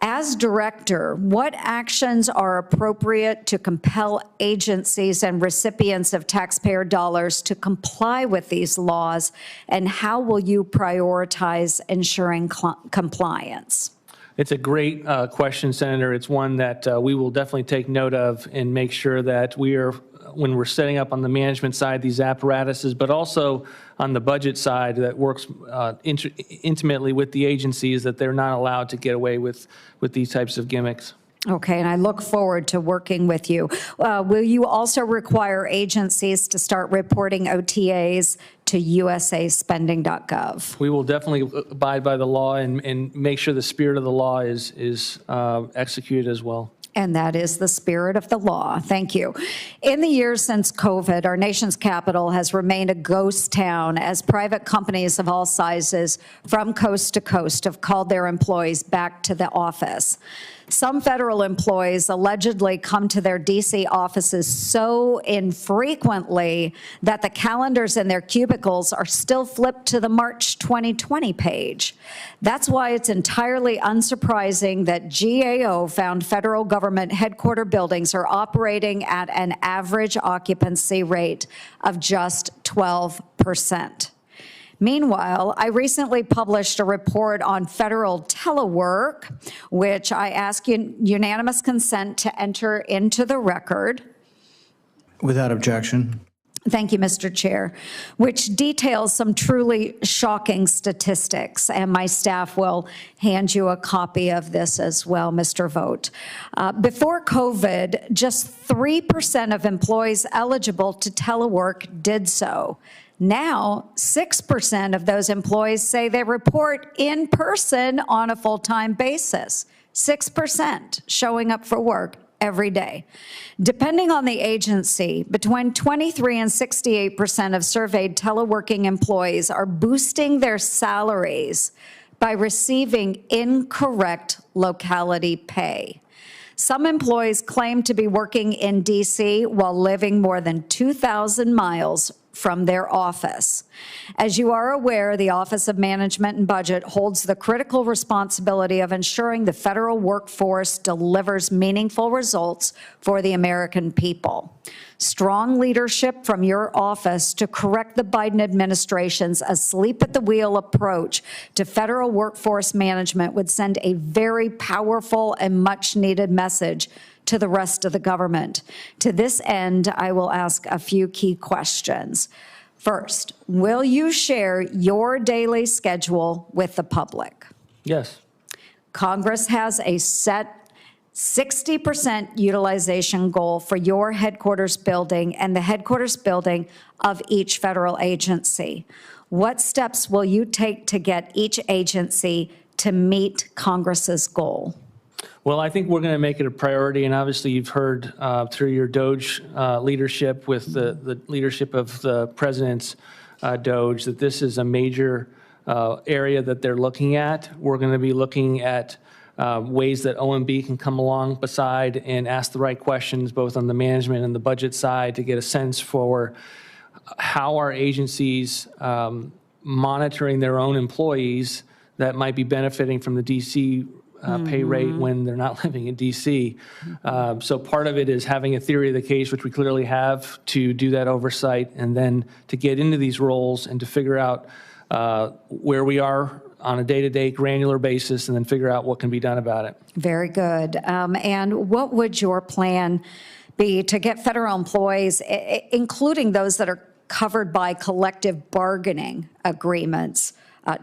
As director, what actions are appropriate to compel agencies and recipients of taxpayer dollars to comply with these laws, and how will you prioritize ensuring compliance? It's a great question, Senator. It's one that we will definitely take note of and make sure that we are, when we're setting up on the management side, these apparatuses, but also on the budget side that works intimately with the agencies, that they're not allowed to get away with these types of gimmicks. Okay, and I look forward to working with you. Will you also require agencies to start reporting OTAs to usaspending.gov? We will definitely abide by the law and make sure the spirit of the law is executed as well. And that is the spirit of the law. Thank you. In the years since COVID, our nation's capital has remained a ghost town as private companies of all sizes from coast to coast have called their employees back to the office. Some federal employees allegedly come to their D.C. offices so infrequently that the calendars in their cubicles are still flipped to the March 2020 page. That's why it's entirely unsurprising that GAO found federal government headquarter buildings are operating at an average occupancy rate of just 12%. Meanwhile, I recently published a report on federal telework, which I ask unanimous consent to enter into the record. Without objection. Thank you, Mr. Chair, which details some truly shocking statistics, and my staff will hand you a copy of this as well, Mr. Vought. Before COVID, just 3% of employees eligible to telework did so. Now, 6% of those employees say they report in person on a full-time basis. 6% showing up for work every day. Depending on the agency, between 23 and 68% of surveyed teleworking employees are boosting their salaries by receiving incorrect locality pay. Some employees claim to be working in D.C. while living more than 2,000 miles from their office. As you are aware, the Office of Management and Budget holds the critical responsibility of ensuring the federal workforce delivers meaningful results for the American people. Strong leadership from your office to correct the Biden administration's asleep-at-the-wheel approach to federal workforce management would send a very powerful and much-needed message to the rest of the government. To this end, I will ask a few key questions. First, will you share your daily schedule with the public? Yes. Congress has a set 60% utilization goal for your headquarters building and the headquarters building of each federal agency. What steps will you take to get each agency to meet Congress's goal? Well, I think we're going to make it a priority, and obviously you've heard through your Doge leadership with the leadership of the president's Doge that this is a major area that they're looking at. We're going to be looking at ways that OMB can come along beside and ask the right questions both on the management and the budget side to get a sense for how are agencies monitoring their own employees that might be benefiting from the DC pay rate when they're not living in DC. So part of it is having a theory of the case, which we clearly have, to do that oversight and then to get into these roles and to figure out where we are on a day-to-day granular basis and then figure out what can be done about it. Very good. And what would your plan be to get federal employees, including those that are covered by collective bargaining agreements,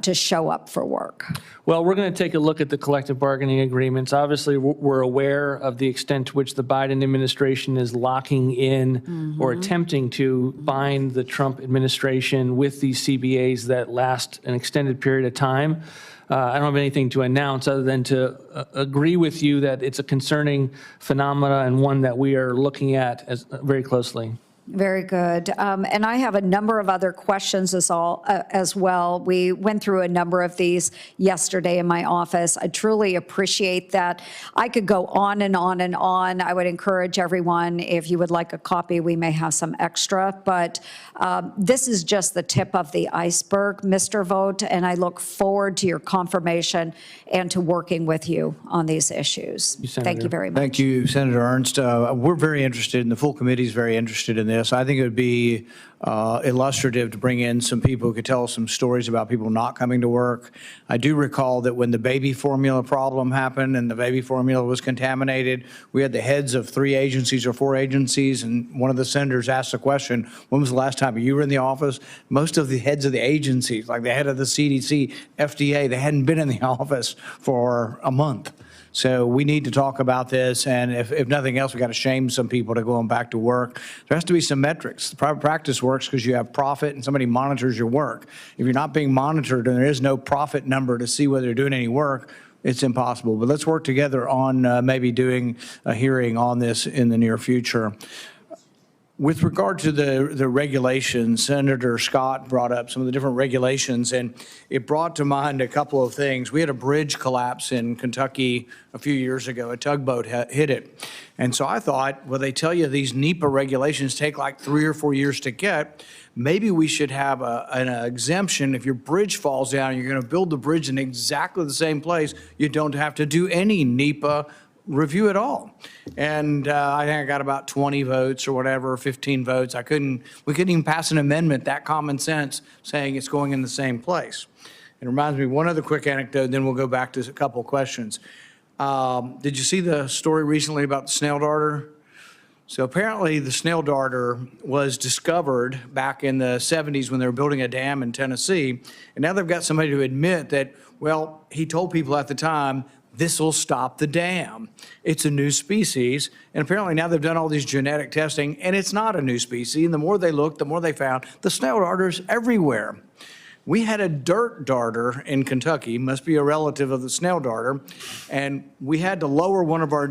to show up for work? Well, we're going to take a look at the collective bargaining agreements. Obviously, we're aware of the extent to which the Biden administration is locking in or attempting to bind the Trump administration with these CBAs that last an extended period of time. I don't have anything to announce other than to agree with you that it's a concerning phenomena and one that we are looking at very closely. Very good. And I have a number of other questions as well. We went through a number of these yesterday in my office. I truly appreciate that. I could go on and on and on. I would encourage everyone, if you would like a copy, we may have some extra. But this is just the tip of the iceberg, Mr. Vought, and I look forward to your confirmation and to working with you on these issues. Thank you very much. Thank you, Senator Ernst. We're very interested, and the full committee is very interested in this. I think it would be illustrative to bring in some people who could tell us some stories about people not coming to work. I do recall that when the baby formula problem happened and the baby formula was contaminated, we had the heads of 3 agencies or 4 agencies, and one of the senators asked the question, when was the last time you were in the office? Most of the heads of the agencies, like the head of the CDC, FDA, they hadn't been in the office for a month. So we need to talk about this, and if nothing else, we got to shame some people to going back to work. There has to be some metrics. The private practice works because you have profit and somebody monitors your work. If you're not being monitored and there is no profit number to see whether you're doing any work, it's impossible. But let's work together on maybe doing a hearing on this in the near future. With regard to the regulations, Senator Scott brought up some of the different regulations, and it brought to mind a couple of things. We had a bridge collapse in Kentucky a few years ago. A tugboat hit it. And so I thought, well, they tell you these NEPA regulations take like 3 or 4 years to get. Maybe we should have an exemption. If your bridge falls down and you're going to build the bridge in exactly the same place, you don't have to do any NEPA review at all. And I think I got about 20 votes or whatever, 15 votes. We couldn't even pass an amendment, that common sense, saying it's going in the same place. It reminds me of one other quick anecdote, then we'll go back to a couple of questions. Did you see the story recently about the snail darter? So apparently the snail darter was discovered back in the 70s when they were building a dam in Tennessee. And now they've got somebody to admit that, well, he told people at the time, this will stop the dam. It's a new species. And apparently now they've done all these genetic testing, and it's not a new species. And the more they looked, the more they found the snail darters everywhere. We had a dirt darter in Kentucky, must be a relative of the snail darter, and we had to lower one of our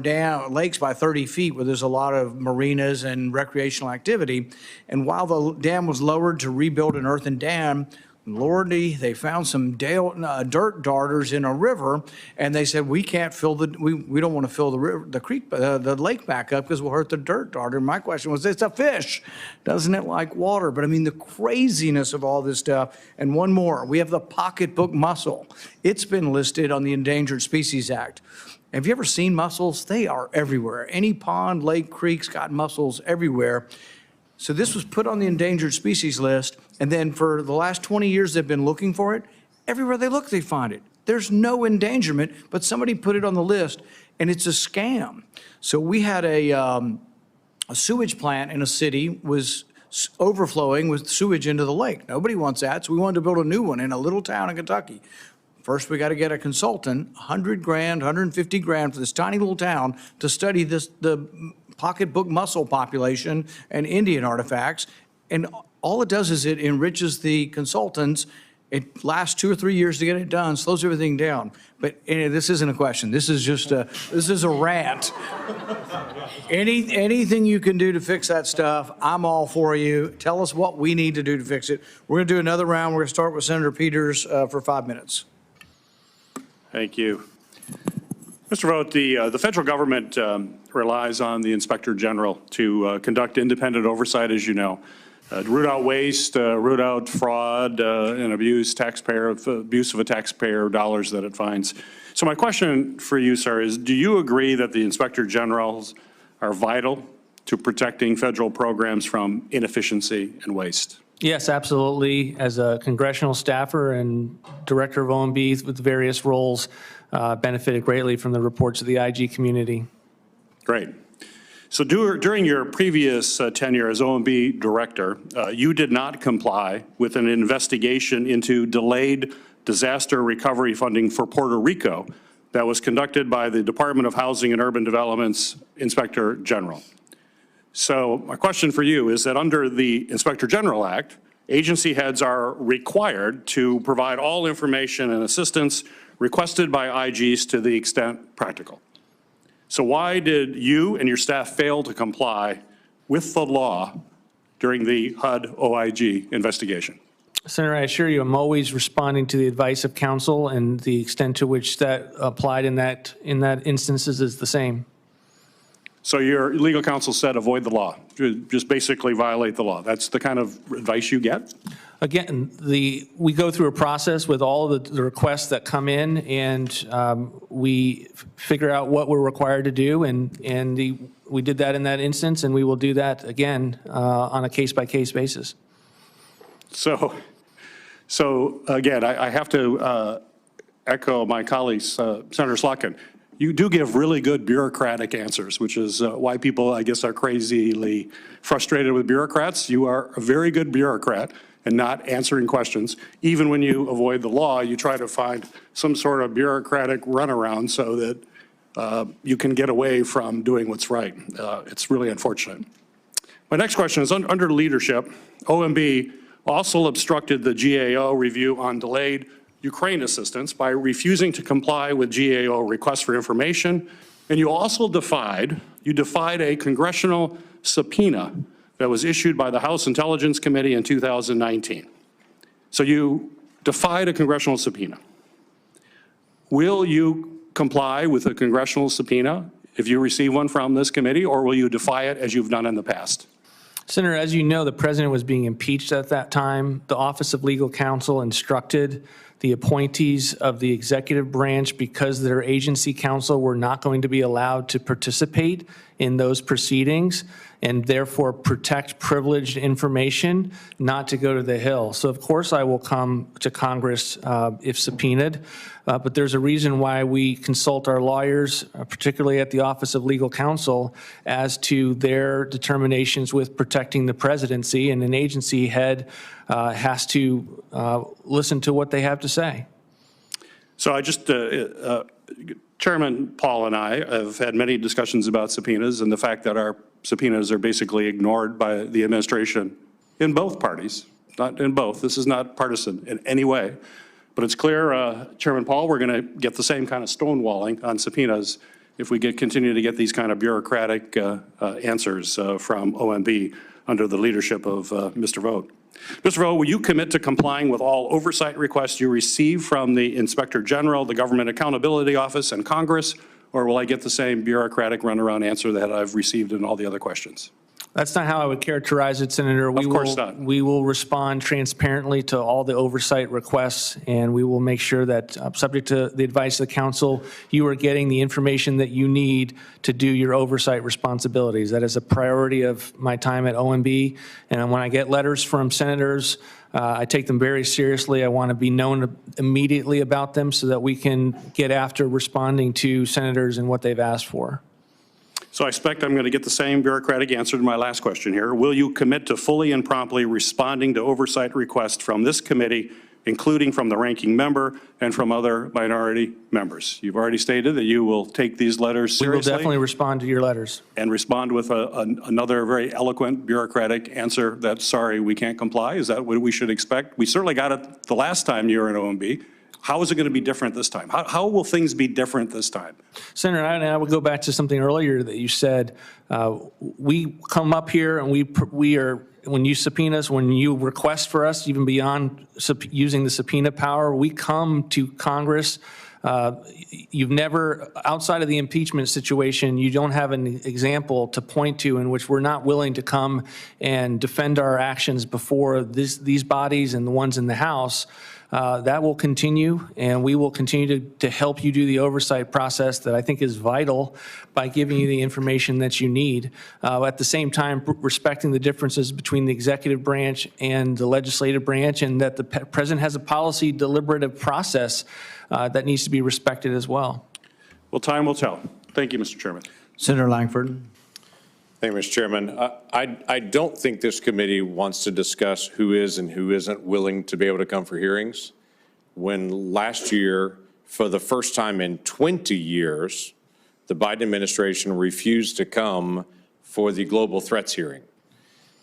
lakes by 30 feet where there's a lot of marinas and recreational activity. And while the dam was lowered to rebuild an earthen dam, Lordy, they found some dirt darters in a river, and they said we can't fill we don't want to fill the lake back up because we'll hurt the dirt darter. My question was, it's a fish, doesn't it like water? But I mean the craziness of all this stuff. And one more, we have the pocketbook mussel. It's been listed on the Endangered Species Act. Have you ever seen mussels? They are everywhere. Any pond, lake, creek's got mussels everywhere. So this was put on the endangered species list, and then for the last 20 years they've been looking for it. Everywhere they look, they find it. There's no endangerment, but somebody put it on the list, and it's a scam. So we had a sewage plant in a city was overflowing with sewage into the lake. Nobody wants that, so we wanted to build a new one in a little town in Kentucky. First, we got to get a consultant, 100 grand, 150 grand for this tiny little town to study the pocketbook mussel population and Indian artifacts. And all it does is it enriches the consultants. It lasts 2 or 3 years to get it done, slows everything down. But this isn't a question. This is just this is a rant. Anything you can do to fix that stuff, I'm all for you. Tell us what we need to do to fix it. We're going to do another round. We're going to start with Senator Peters for 5 minutes. Thank you. Mr. Vought, the federal government relies on the Inspector General to conduct independent oversight, as you know. root out waste, root out fraud, and abuse of a taxpayer dollars that it finds. So my question for you, sir, is do you agree that the Inspector Generals are vital to protecting federal programs from inefficiency and waste? Yes, absolutely. As a congressional staffer and director of OMB with various roles, benefited greatly from the reports of the IG community. Great. So during your previous tenure as OMB director, you did not comply with an investigation into delayed disaster recovery funding for Puerto Rico that was conducted by the Department of Housing and Urban Development's Inspector General. So my question for you is that under the Inspector General Act, agency heads are required to provide all information and assistance requested by IGs to the extent practical. So why did you and your staff fail to comply with the law during the HUD OIG investigation? Senator, I assure you, I'm always responding to the advice of counsel, and the extent to which that applied in that instances is the same. So your legal counsel said avoid the law, just basically violate the law. That's the kind of advice you get? Again, we go through a process with all the requests that come in, and we figure out what we're required to do, and we did that in that instance, and we will do that again on a case-by-case basis. So again, I have to echo my colleagues, Senator Slotkin. You do give really good bureaucratic answers, which is why people, I guess, are crazily frustrated with bureaucrats. You are a very good bureaucrat and not answering questions. Even when you avoid the law, you try to find some sort of bureaucratic runaround so that you can get away from doing what's right. It's really unfortunate. My next question is under leadership, OMB also obstructed the GAO review on delayed Ukraine assistance by refusing to comply with GAO requests for information, and you also defied a congressional subpoena that was issued by the House Intelligence Committee in 2019. So you defied a congressional subpoena. Will you comply with a congressional subpoena if you receive one from this committee, or will you defy it as you've done in the past? Senator, as you know, the president was being impeached at that time. The Office of Legal Counsel instructed the appointees of the executive branch, because their agency counsel were not going to be allowed to participate in those proceedings and therefore protect privileged information, not to go to the Hill. So of course I will come to Congress if subpoenaed, but there's a reason why we consult our lawyers, particularly at the Office of Legal Counsel, as to their determinations with protecting the presidency, and an agency head has to listen to what they have to say. So I just, Chairman Paul and I have had many discussions about subpoenas and the fact that our subpoenas are basically ignored by the administration in both parties, not in both. This is not partisan in any way. But it's clear, Chairman Paul, we're going to get the same kind of stonewalling on subpoenas if we continue to get these kind of bureaucratic answers from OMB under the leadership of Mr. Vought. Mr. Vought, will you commit to complying with all oversight requests you receive from the Inspector General, the Government Accountability Office, and Congress, or will I get the same bureaucratic runaround answer that I've received in all the other questions? That's not how I would characterize it, Senator. Of course not. We will respond transparently to all the oversight requests, and we will make sure that, subject to the advice of the council, you are getting the information that you need to do your oversight responsibilities. That is a priority of my time at OMB, and when I get letters from senators, I take them very seriously. I want to be known immediately about them so that we can get after responding to senators and what they've asked for. So I expect I'm going to get the same bureaucratic answer to my last question here. Will you commit to fully and promptly responding to oversight requests from this committee, including from the ranking member and from other minority members? You've already stated that you will take these letters seriously. We will definitely respond to your letters. And respond with another very eloquent bureaucratic answer that, sorry, we can't comply. Is that what we should expect? We certainly got it the last time you were in OMB. How is it going to be different this time? How will things be different this time? Senator, I would go back to something earlier that you said. We come up here and we are, when you subpoena us, when you request for us, even beyond using the subpoena power, we come to Congress. You've never, outside of the impeachment situation, you don't have an example to point to in which we're not willing to come and defend our actions before these bodies and the ones in the House. That will continue, and we will continue to help you do the oversight process that I think is vital by giving you the information that you need. At the same time, respecting the differences between the executive branch and the legislative branch, and that the president has a policy deliberative process that needs to be respected as well. Well, time will tell. Thank you, Mr. Chairman. Senator Langford. Thank you, Mr. Chairman. I don't think this committee wants to discuss who is and who isn't willing to be able to come for hearings. When last year, for the first time in 20 years, the Biden administration refused to come for the global threats hearing.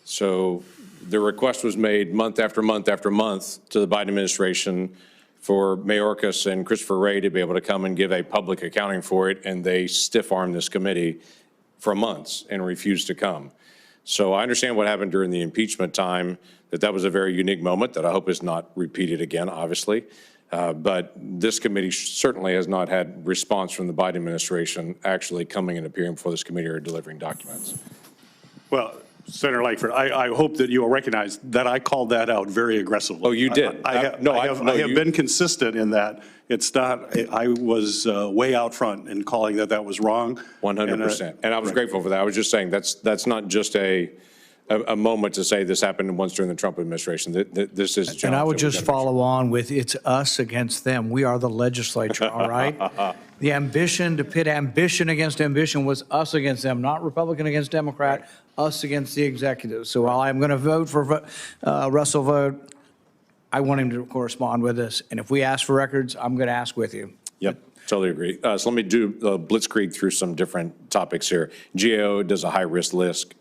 So the request was made month after month after month to the Biden administration for Mayorkas and Christopher Wray to be able to come and give a public accounting for it, and they stiff-armed this committee for months and refused to come. So I understand what happened during the impeachment time, that was a very unique moment that I hope is not repeated again, obviously. But this committee certainly has not had response from the Biden administration actually coming and appearing before this committee or delivering documents. Well, Senator Langford, I hope that you will recognize that I called that out very aggressively. Oh, you did? I have been consistent in that. It's not, I was way out front in calling that was wrong. 100%. And I was grateful for that. I was just saying that's not just a moment to say this happened once during the Trump administration. This is a challenge. And I would just follow on with, it's us against them. We are the legislature, all right? The ambition to pit ambition against ambition was us against them, not Republican against Democrat, us against the executive. So while I'm going to vote for Russell Vought, I want him to correspond with us. And if we ask for records, I'm going to ask with you. Yep, totally agree. So let me do blitzkrieg through some different topics here. GAO does a high-risk list.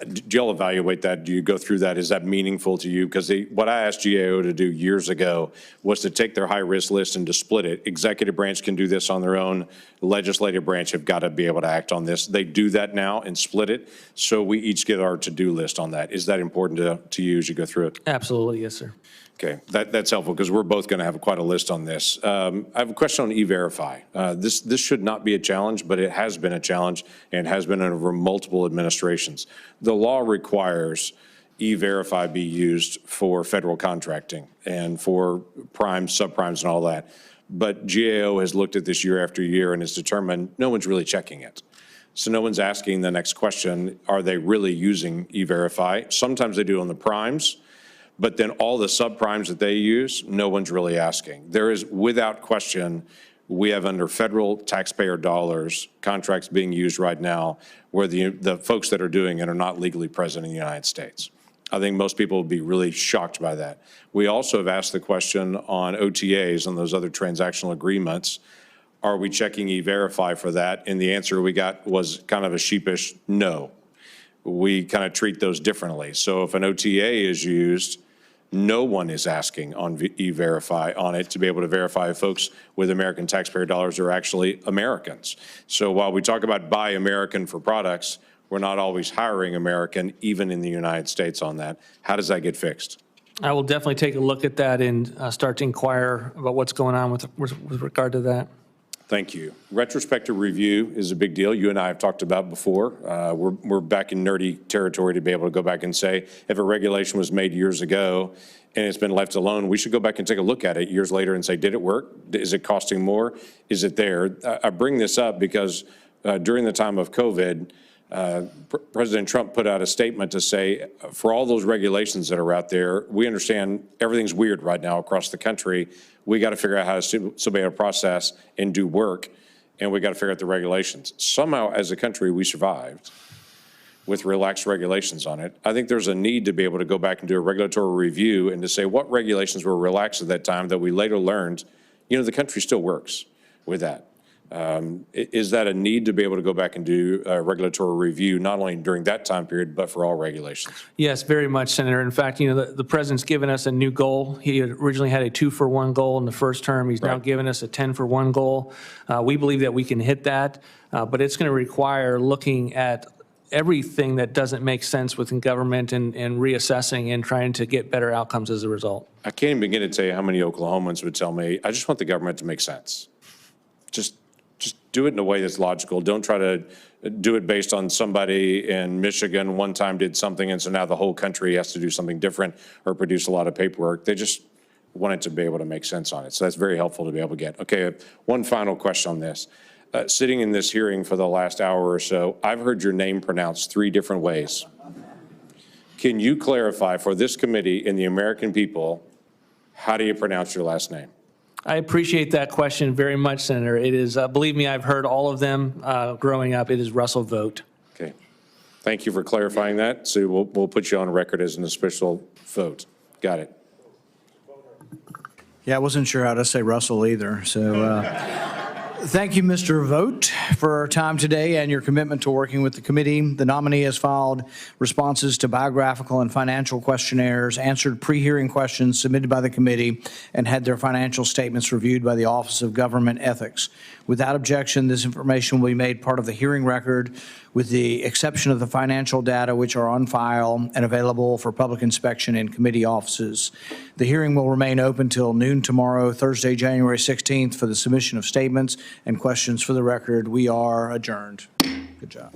Do you all evaluate that? Do you go through that? Is that meaningful to you? Because what I asked GAO to do years ago was to take their high-risk list and to split it. Executive branch can do this on their own. Legislative branch have got to be able to act on this. They do that now and split it. So we each get our to-do list on that. Is that important to you as you go through it? Absolutely, yes, sir. Okay, that's helpful because we're both going to have quite a list on this. I have a question on E-Verify. This should not be a challenge, but it has been a challenge and has been over multiple administrations. The law requires E-Verify be used for federal contracting and for primes, subprimes, and all that. But GAO has looked at this year after year and has determined no one's really checking it. So no one's asking the next question, are they really using E-Verify? Sometimes they do on the primes. But then all the subprimes that they use, no one's really asking. There is, without question, we have under federal taxpayer dollars, contracts being used right now where the folks that are doing it are not legally present in the United States. I think most people would be really shocked by that. We also have asked the question on OTAs and those other transactional agreements, are we checking E-Verify for that? And the answer we got was kind of a sheepish no. We kind of treat those differently. So if an OTA is used, no one is asking on E-Verify on it to be able to verify if folks with American taxpayer dollars are actually Americans. So while we talk about buy American for products, we're not always hiring American, even in the United States on that. How does that get fixed? I will definitely take a look at that and start to inquire about what's going on with regard to that. Thank you. Retrospective review is a big deal. You and I have talked about before. We're back in nerdy territory to be able to go back and say, if a regulation was made years ago and it's been left alone, we should go back and take a look at it years later and say, did it work? Is it costing more? Is it there? I bring this up because during the time of COVID, President Trump put out a statement to say, for all those regulations that are out there, we understand everything's weird right now across the country. We got to figure out how to still be able to process and do work, and we got to figure out the regulations. Somehow, as a country, we survived with relaxed regulations on it. I think there's a need to be able to go back and do a regulatory review and to say what regulations were relaxed at that time that we later learned, the country still works with that. Is that a need to be able to go back and do a regulatory review, not only during that time period, but for all regulations? Yes, very much, Senator. In fact, the president's given us a new goal. He had originally had a 2-for-1 goal in the first term. He's now given us a 10-for-1 goal. We believe that we can hit that, but it's going to require looking at everything that doesn't make sense within government and reassessing and trying to get better outcomes as a result. I can't even begin to tell you how many Oklahomans would tell me, I just want the government to make sense. Just do it in a way that's logical. Don't try to do it based on somebody in Michigan one time did something, and so now the whole country has to do something different or produce a lot of paperwork. They just want it to be able to make sense on it. So that's very helpful to be able to get. Okay, one final question on this. Sitting in this hearing for the last hour or so, I've heard your name pronounced 3 different ways. Can you clarify for this committee and the American people, how do you pronounce your last name? I appreciate that question very much, Senator. It is, believe me, I've heard all of them growing up. It is Russell Vought. Okay. Thank you for clarifying that. So we'll put you on record as an official vote. Got it. Yeah, I wasn't sure how to say Russell either, so thank you, Mr. Vought, for our time today and your commitment to working with the committee. The nominee has filed responses to biographical and financial questionnaires, answered pre-hearing questions submitted by the committee, and had their financial statements reviewed by the Office of Government Ethics. Without objection, this information will be made part of the hearing record, with the exception of the financial data which are on file and available for public inspection in committee offices. The hearing will remain open till noon tomorrow, Thursday, January 16th, for the submission of statements and questions for the record. We are adjourned. Good job.